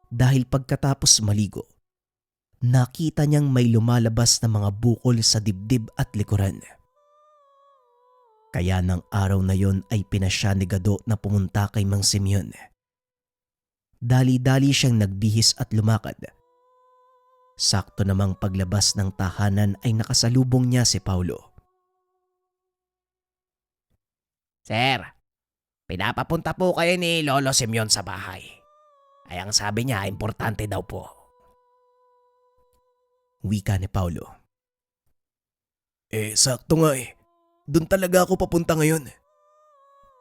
dahil pagkatapos maligo, nakita niyang may lumalabas na mga bukol sa dibdib at likuran. Kaya ng araw na yon ay pinasya ni Gado na pumunta kay Mang Simeon. Dali-dali siyang nagbihis at lumakad. Sakto namang paglabas ng tahanan ay nakasalubong niya si Paulo. Sir, pinapapunta po kayo ni Lolo Simeon sa bahay. Ay ang sabi niya, importante daw po. Wika ni Paulo. Sakto nga eh. Doon talaga ako papunta ngayon.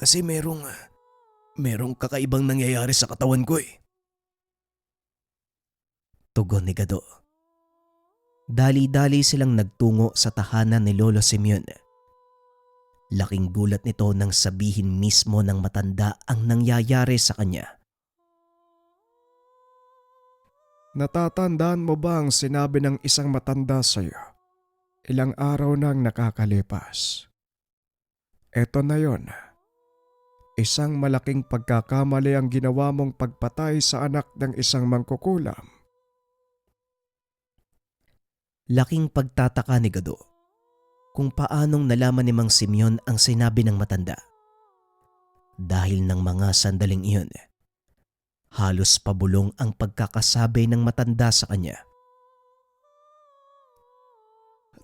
Kasi merong kakaibang nangyayari sa katawan ko eh. Tugon ni Gado. Dali-dali silang nagtungo sa tahanan ni Lolo Simeon. Laking gulat nito nang sabihin mismo ng matanda ang nangyayari sa kanya. Natatandaan mo ba ang sinabi ng isang matanda sa iyo? Ilang araw nang nakakalipas. Eto na yon. Isang malaking pagkakamali ang ginawa mong pagpatay sa anak ng isang mangkukulam. Laking pagtataka ni Gado kung paanong nalaman ni Mang Simeon ang sinabi ng matanda. Dahil ng mga sandaling iyon, halos pabulong ang pagkakasabi ng matanda sa kanya.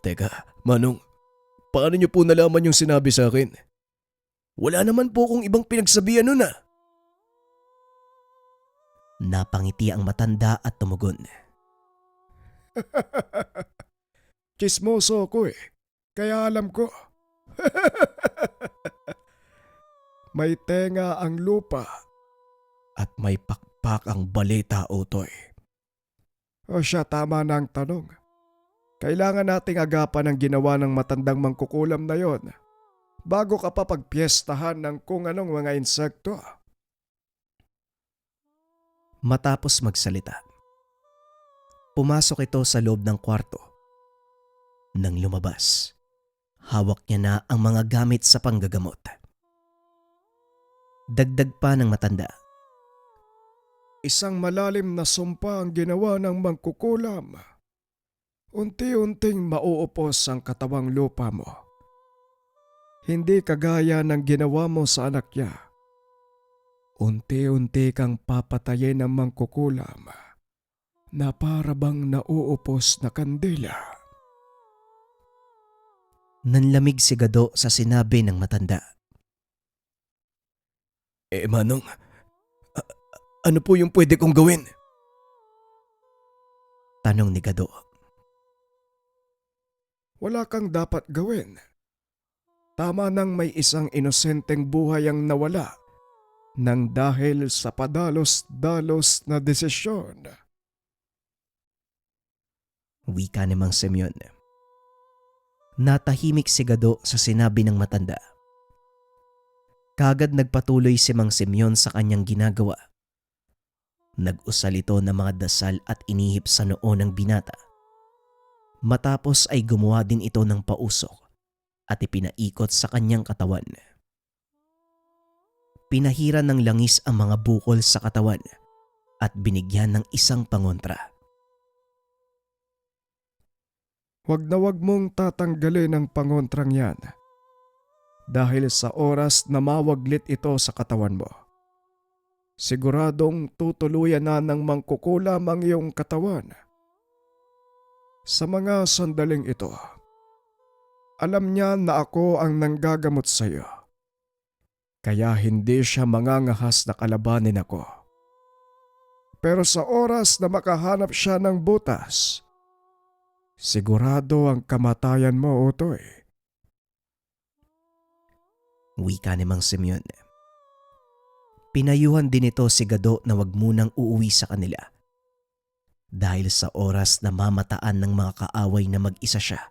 Teka, Manong, paano niyo po nalaman yung sinabi sa akin? Wala naman po akong ibang pinagsabihan nun ah. Napangiti ang matanda at tumugon. Chismoso ko eh, kaya alam ko. May tenga ang lupa. At may pakpak ang balita, Otoy. O siya, tama na ang tanong. Kailangan nating agapan ang ginawa ng matandang mangkukulam na yon bago ka pa pagpiestahan ng kung anong mga insekto. Matapos magsalita, pumasok ito sa loob ng kwarto. Nang lumabas, hawak niya na ang mga gamit sa panggagamot. Dagdag pa ng matanda. Isang malalim na sumpa ang ginawa ng mangkukulam. Unti-unting mauupos ang katawang lupa mo. Hindi kagaya ng ginawa mo sa anak niya. Unti-unti kang papatayin ng mangkukulam na para bang nauupos na kandila. Nanlamig si Gado sa sinabi ng matanda. Manong, ano po yung pwede kong gawin? Tanong ni Gado. Wala kang dapat gawin. Tama nang may isang inosenteng buhay ang nawala nang dahil sa padalos-dalos na desisyon. Wika ni Mang Simeon. Natahimik si Gado sa sinabi ng matanda. Kagad nagpatuloy si Mang Simeon sa kanyang ginagawa. Nag-usal ito ng mga dasal at inihip sa noo ng binata. Matapos ay gumawa din ito ng pausok at ipinaikot sa kanyang katawan. Pinahiran ng langis ang mga bukol sa katawan at binigyan ng isang pangontra. Huwag na huwag mong tatanggalin ang pangontrang yan dahil sa oras na mawaglit ito sa katawan mo. Siguradong tutuluyan na ng mangkukulam ang iyong katawan. Sa mga sandaling ito, alam niya na ako ang nanggagamot sa iyo. Kaya hindi siya mangangahas na kalabanin ako. Pero sa oras na makahanap siya ng butas, sigurado ang kamatayan mo, Utoy. Wika ni Mang Simeon. Pinayuhan din ito si Gado na wag munang uuwi sa kanila. Dahil sa oras na mamataan ng mga kaaway na mag-isa siya,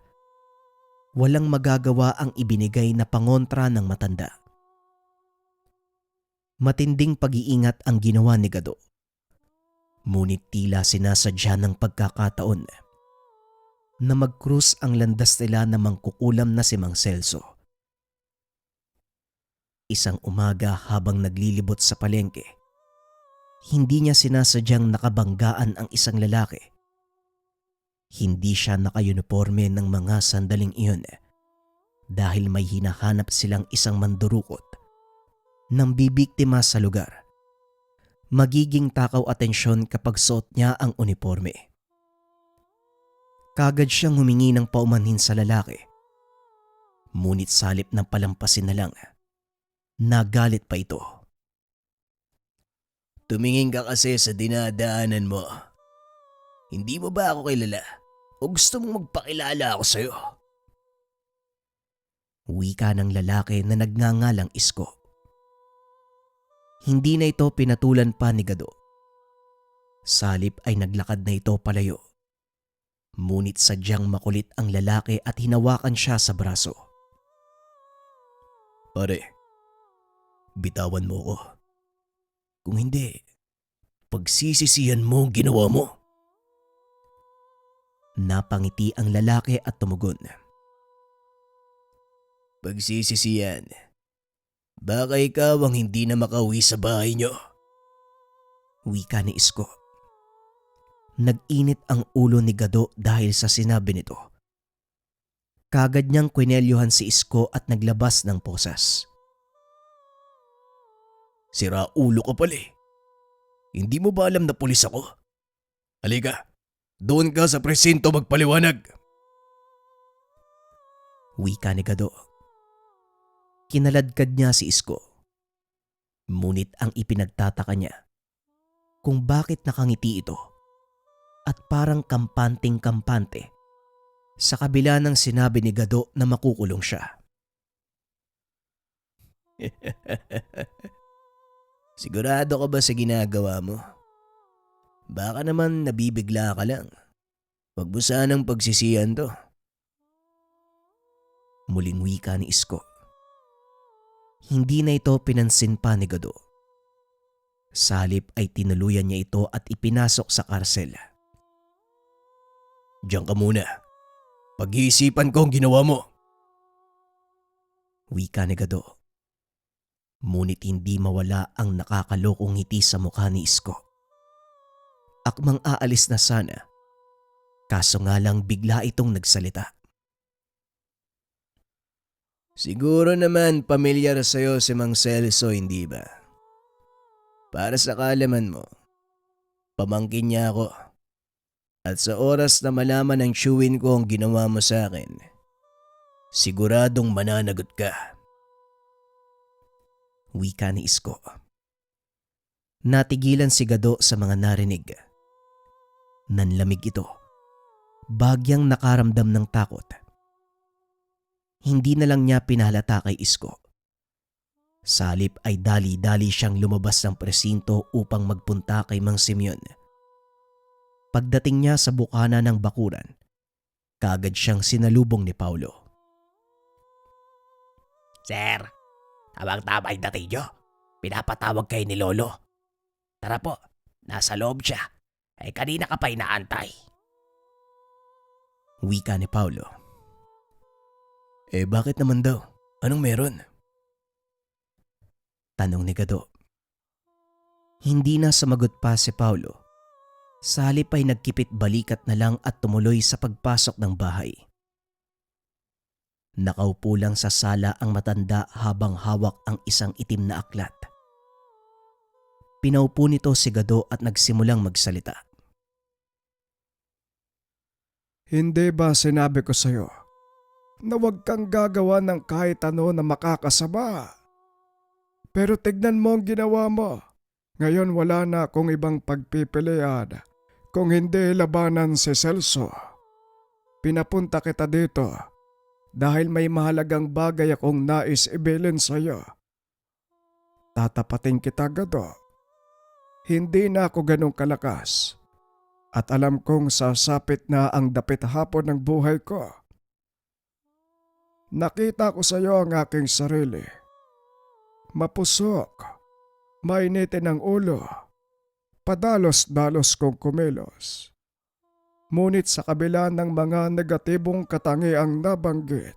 walang magagawa ang ibinigay na pangontra ng matanda. Matinding pag-iingat ang ginawa ni Gado. Ngunit tila sinasadya ng pagkakataon na mag-cruise ang landas nila na mangkukulam na si Mang Celso. Isang umaga habang naglilibot sa palengke, hindi niya sinasadyang nakabanggaan ang isang lalaki. Hindi siya naka-uniforme ng mga sandaling iyon dahil may hinahanap silang isang mandurukot nang bibiktima sa lugar. Magiging takaw atensyon kapag suot niya ang uniforme. Kagad siyang humingi ng paumanhin sa lalaki. Ngunit salip ng palampasin na lang, nagalit pa ito. Tumingin ka kasi sa dinadaanan mo. Hindi mo ba ako kilala? O gusto mong magpakilala ako sa'yo? Wika ng lalaki na nagngangalang Isko. Hindi na ito pinatulan pa ni Gado. Salip ay naglakad na ito palayo. Ngunit sadyang makulit ang lalaki at hinawakan siya sa braso. Pare, bitawan mo ko. Kung hindi, pagsisisihan mo ang ginawa mo. Napangiti ang lalaki at tumugon. Pagsisisihan? Baka ikaw ang hindi na makauwi sa bahay niyo. Wika ni Isko. Nag-init ang ulo ni Gado dahil sa sinabi nito. Kagad niyang kwinelyuhan si Isko at naglabas ng posas. Sira ulo ka pala eh. Hindi mo ba alam na pulis ako? Halika, doon ka sa presinto magpaliwanag. Wika ni Gado. Kinaladkad niya si Isko. Ngunit ang ipinagtataka niya kung bakit nakangiti ito at parang kampanting-kampante sa kabila ng sinabi ni Gado na makukulong siya. Sigurado ka ba sa ginagawa mo? Baka naman nabibigla ka lang. Huwag mo sanang pagsisihan to. Muling wika ni Isko. Hindi na ito pinansin pa ni Gado. Salip ay tinuluyan niya ito at ipinasok sa karsel. Diyan ka muna. Pag-iisipan ko ang ginawa mo. Wika ni Gado. Ngunit hindi mawala ang nakakalokong ngiti sa mukha ni Isko. Akmang aalis na sana, kaso nga lang bigla itong nagsalita. Siguro naman pamilyar sa'yo si Mang Celso, hindi ba? Para sa kaalaman mo, pamangkin niya ako. At sa oras na malaman ng chewin ko ang ginawa mo sa akin, siguradong mananagot ka. Wika ni Isko. Natigilan si Gado sa mga narinig. Nanlamig ito. Bagyang nakaramdam ng takot. Hindi na lang niya pinahalata kay Isko. Salip ay dali-dali siyang lumabas ng presinto upang magpunta kay Mang Simeon. Pagdating niya sa bukana ng bakuran, kaagad siyang sinalubong ni Paulo. Sir, tamang-tama yung dating nyo. Pinapatawag kayo ni Lolo. Tara po, nasa loob siya. Eh kanina ka pa inaantay. Wika ni Paulo. Bakit naman daw? Anong meron? Tanong ni Gado. Hindi na sumagot pa si Paulo. Sa halip ay nagkipit balikat na lang at tumuloy sa pagpasok ng bahay. Nakaupo lang sa sala ang matanda habang hawak ang isang itim na aklat. Pinaupo nito si Gado at nagsimulang magsalita. Hindi ba sinabi ko sa'yo na huwag kang gagawa ng kahit ano na makakasama? Pero tignan mo ang ginawa mo. Ngayon wala na akong ibang pagpipilian kung hindi labanan si Celso. Pinapunta kita dito dahil may mahalagang bagay akong nais ibilin sa'yo. Tatapatin kita, Gado. Hindi na ako ganong kalakas at alam kong sasapit na ang dapit hapon ng buhay ko. Nakita ko sa iyo ang aking sarili. Mapusok, mainitin ang ulo, padalos-dalos kong kumilos. Ngunit sa kabila ng mga negatibong katangiang nabanggit,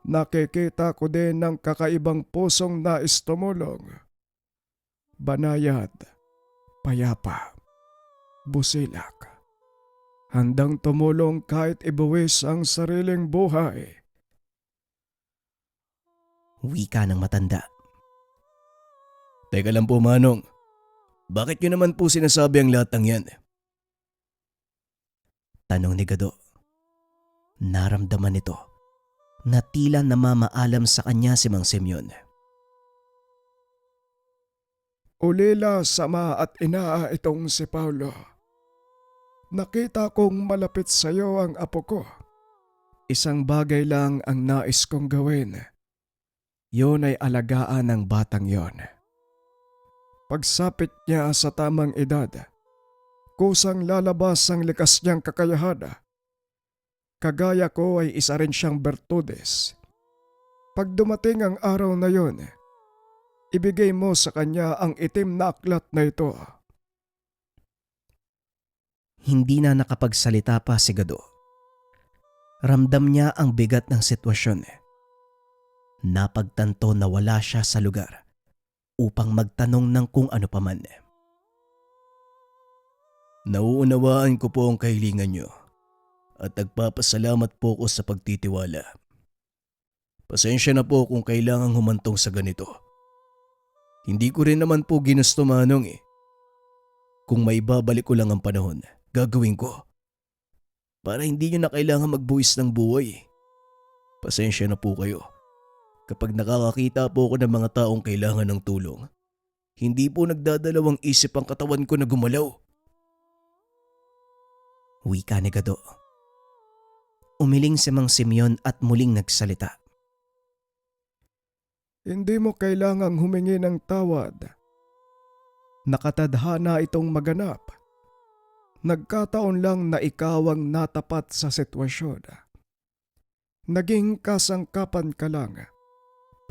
nakikita ko din ng kakaibang pusong nais tumulong. Banayad, payapa, busilak. Handang tumulong kahit ibuwis ang sariling buhay. Wika ng matanda. Teka lang po, Manong. Bakit nyo naman po sinasabi ang lahat ng yan? Tanong ni Gado. Naramdaman nito na tila namamaalam sa kanya si Mang Simeon. Ulila, sama at ina itong si Paulo. Nakita kong malapit sa iyo ang apo ko. Isang bagay lang ang nais kong gawin. Yun ay alagaan ng batang yon. Pagsapit niya sa tamang edad, kusang lalabas ang likas niyang kakayahan. Kagaya ko ay isa rin siyang bertudes. Pag dumating ang araw na yon, ibigay mo sa kanya ang itim na aklat na ito. Hindi na nakapagsalita pa si Gado. Ramdam niya ang bigat ng sitwasyon. Napagtanto na wala siya sa lugar upang magtanong ng kung ano paman. Nauunawaan ko po ang kahilingan nyo at nagpapasalamat po ko sa pagtitiwala. Pasensya na po kung kailangang humantong sa ganito. Hindi ko rin naman po ginusto, Manong eh. Kung maibabalik ko lang ang panahon, gagawin ko. Para hindi nyo na kailangan magbuwis ng buhay. Pasensya na po kayo. Kapag nakakakita po ako ng mga taong kailangan ng tulong, hindi po nagdadalawang isip ang katawan ko na gumalaw. Wika ni Gado. Umiling si Mang Simeon at muling nagsalita. Hindi mo kailangang humingi ng tawad. Nakatadhana itong maganap. Nagkataon lang na ikaw ang natapat sa sitwasyon. Naging kasangkapan ka lang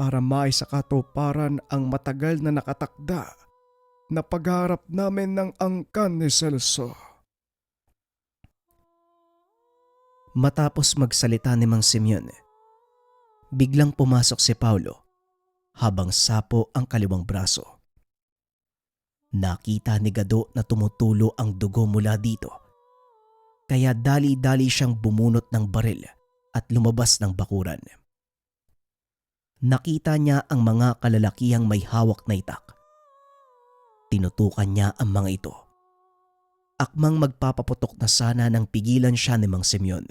para maisakatuparan ang matagal na nakatakda na pagharap namin ng angkan ni Celso. Matapos magsalita ni Mang Simeon, biglang pumasok si Paulo habang sapo ang kaliwang braso. Nakita ni Gado na tumutulo ang dugo mula dito, kaya dali-dali siyang bumunot ng baril at lumabas ng bakuran. Nakita niya ang mga kalalakihang may hawak na itak. Tinutukan niya ang mga ito. Akmang magpapaputok na sana nang pigilan siya ni Mang Simeon.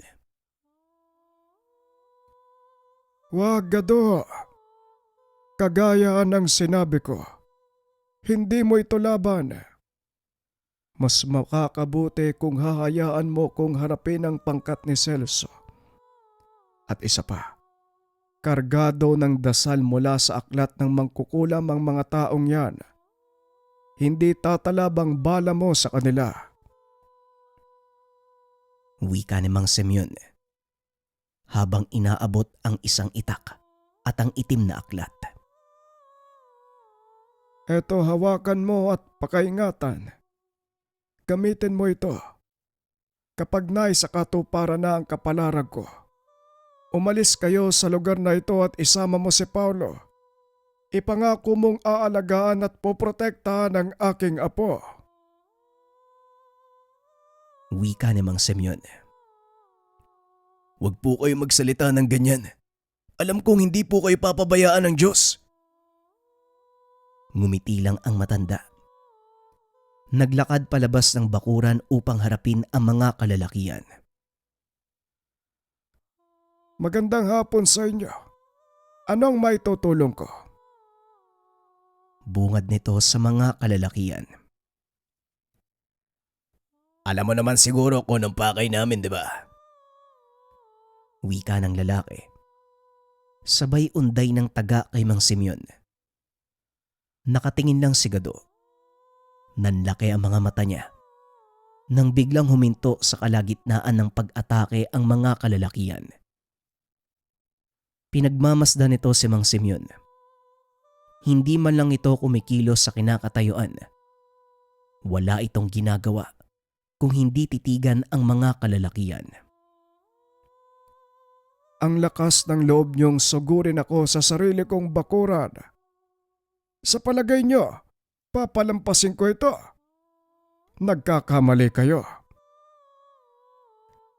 Wag, Gado. Kagaya ng sinabi ko, hindi mo ito laban. Mas makakabuti kung hahayaan mo kung harapin ang pangkat ni Celso. At isa pa, kargado ng dasal mula sa aklat ng mangkukulam ang mga taong yan. Hindi tatalabang bala mo sa kanila. Wika ni Mang Simeon habang inaabot ang isang itak at ang itim na aklat. Eto, hawakan mo at pakaingatan. Gamitin mo ito. Kapag naisakatuparan na ang kapalarag ko, umalis kayo sa lugar na ito at isama mo si Paulo. Ipangako mong aalagaan at poprotektahan ang aking apo. Wika ni Mang Simeon. Huwag po kayo magsalita ng ganyan. Alam kong hindi po kayo papabayaan ng Diyos. Ngumiti lang ang matanda. Naglakad palabas ng bakuran upang harapin ang mga kalalakian. Magandang hapon sa inyo. Anong may tutulong ko? Bungad nito sa mga kalalakian. Alam mo naman siguro kung anong pakay namin, di ba? Wika ng lalaki. Sabay unday ng taga kay Mang Simeon. Nakatingin lang si Gado. Nanlaki ang mga mata niya. Nang biglang huminto sa kalagitnaan ng pag-atake ang mga kalalakian. Pinagmamasdan nito si Mang Simeon. Hindi man lang ito kumikilos sa kinakatayuan. Wala itong ginagawa kung hindi titigan ang mga kalalakian. Ang lakas ng loob niyong sugurin ako sa sarili kong bakuran. Sa palagay niyo, papalampasin ko ito. Nagkakamali kayo.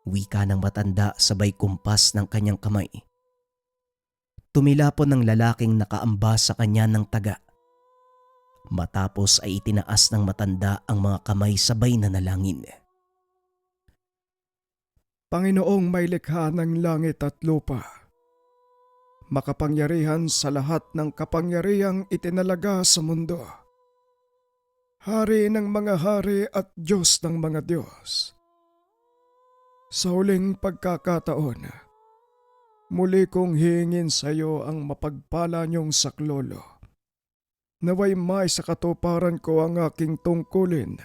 Wika ng matanda sabay kumpas ng kanyang kamay. Tumilapon ng lalaking nakaamba sa kanya ng taga. Matapos ay itinaas ng matanda ang mga kamay sabay na nalangin. Panginoong may likha ng langit at lupa, makapangyarihan sa lahat ng kapangyarihang itinalaga sa mundo, Hari ng mga hari at Diyos ng mga Diyos. Sa huling pagkakataon, muli kong hingin sa iyo ang mapagpala niyong saklolo. Naway may sa katuparan ko ang aking tungkulin.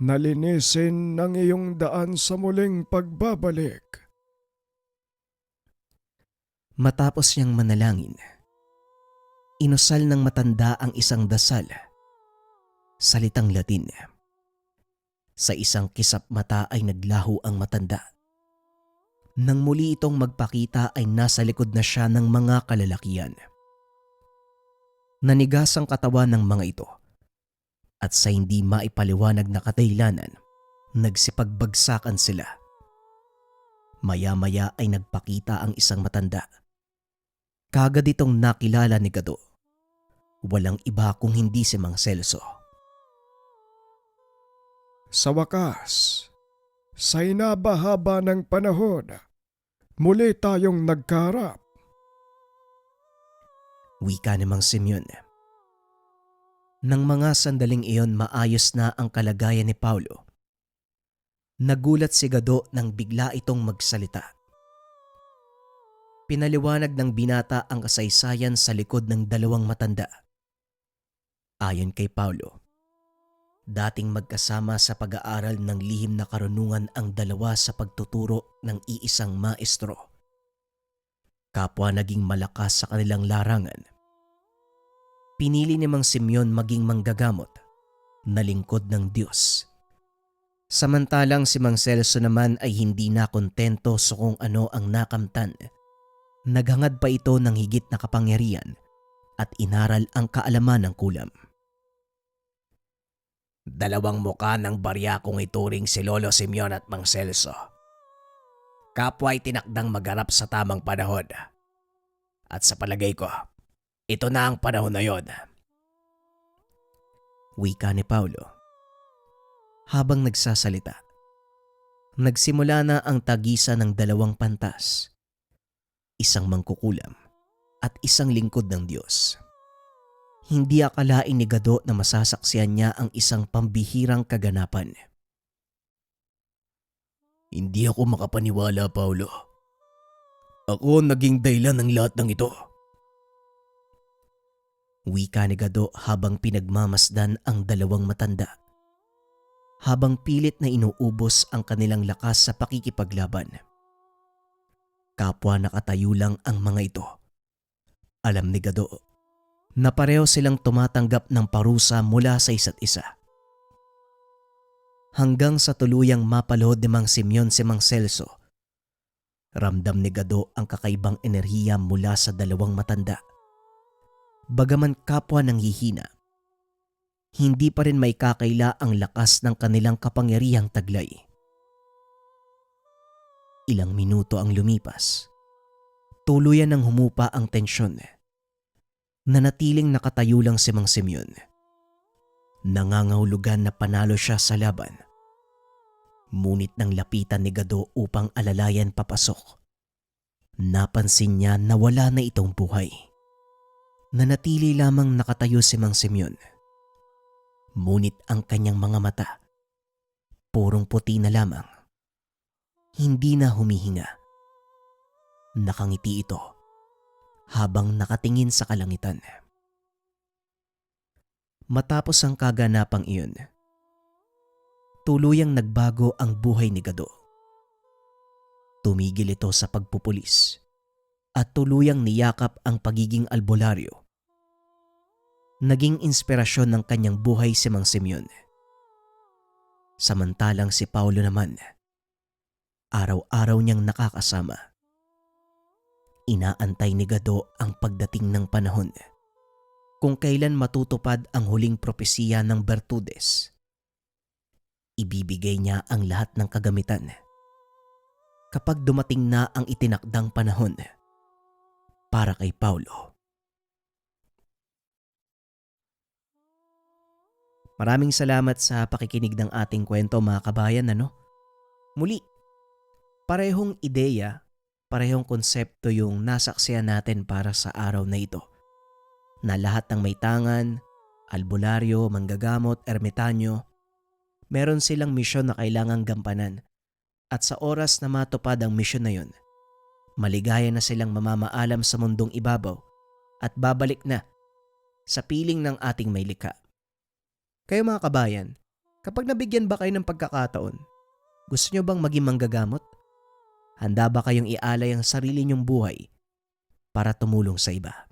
Nalinisin ng iyong daan sa muling pagbabalik. Matapos niyang manalangin, inusal ng matanda ang isang dasal. Salitang Latin. Sa isang kisap mata ay naglaho ang matanda. Nang muli itong magpakita ay nasa likod na siya ng mga kalalakian. Nanigas ang katawan ng mga ito at sa hindi maipaliwanag na kadahilanan, nagsipagbagsakan sila. Maya-maya ay nagpakita ang isang matanda. Kagad itong nakilala ni Gado. Walang iba kung hindi si Mang Celso. Sa wakas, sa inabahaba ng panahon, muli tayong nagkaharap. Wika ni Mang Simeon. Nang mga sandaling iyon maayos na ang kalagayan ni Paulo, nagulat si Gado nang bigla itong magsalita. Pinaliwanag ng binata ang kasaysayan sa likod ng dalawang matanda. Ayon kay Paulo, dating magkasama sa pag-aaral ng lihim na karunungan ang dalawa sa pagtuturo ng iisang maestro. Kapwa naging malakas sa kanilang larangan. Pinili ni Mang Simeon maging manggagamot na lingkod ng Diyos. Samantalang si Mang Celso naman ay hindi na kontento sa kung ano ang nakamtan. Naghangad pa ito ng higit na kapangyarihan at inaral ang kaalaman ng kulam. Dalawang muka ng barya kong ituring si Lolo Simeon at Mang Celso. Kapwa ay tinakdang magharap sa tamang panahon. At sa palagay ko, ito na ang panahon na yon. Wika ni Paulo. Habang nagsasalita, nagsimula na ang tagisan ng dalawang pantas. Isang mangkukulam at isang lingkod ng Diyos. Hindi akalain ni Gado na masasaksiyan niya ang isang pambihirang kaganapan. Hindi ako makapaniwala, Paulo. Ako naging dahilan ng lahat ng ito. Wika ni Gado habang pinagmamasdan ang dalawang matanda. Habang pilit na inuubos ang kanilang lakas sa pakikipaglaban. Kapwa nakatayo lang ang mga ito. Alam ni Gado na pareho silang tumatanggap ng parusa mula sa isa't isa. Hanggang sa tuluyang mapaloob ni Mang Simeon si Mang Celso, ramdam ni Gado ang kakaibang enerhiya mula sa dalawang matanda. Bagaman kapwa nanghihina, hindi pa rin may kakaila ang lakas ng kanilang kapangyarihang taglay. Ilang minuto ang lumipas. Tuluyan nang humupa ang tensyon. Nanatiling nakatayo lang si Mang Simeon. Nangangahulugan na panalo siya sa laban. Ngunit nang lapitan ni Gado upang alalayan papasok, napansin niya na wala na itong buhay. Nanatili lamang nakatayo si Mang Simeon. Ngunit ang kanyang mga mata, purong puti na lamang. Hindi na humihinga. Nakangiti ito habang nakatingin sa kalangitan. Matapos ang kaganapang iyon, tuluyang nagbago ang buhay ni Gado. Tumigil ito sa pagpupulis at tuluyang niyakap ang pagiging albularyo. Naging inspirasyon ng kanyang buhay si Mang Simeon. Samantalang si Paulo naman, araw-araw niyang nakakasama. Inaantay ni Gado ang pagdating ng panahon kung kailan matutupad ang huling propesiya ng Bertudes. Ibibigay niya ang lahat ng kagamitan kapag dumating na ang itinakdang panahon para kay Paulo. Maraming salamat sa pakikinig ng ating kwento, mga kabayan. Muli, parehong ideya, parehong konsepto yung nasaksiyan natin para sa araw na ito. Na lahat ng may tangan, albularyo, manggagamot, ermitanyo, meron silang misyon na kailangang gampanan. At sa oras na matupad ang misyon na yun, maligaya na silang mamamaalam sa mundong ibabaw at babalik na sa piling ng ating may likha. Kayo mga kabayan, kapag nabigyan ba kayo ng pagkakataon, gusto nyo bang maging manggagamot? Handa ba kayong ialay ang sarili nyong buhay para tumulong sa iba?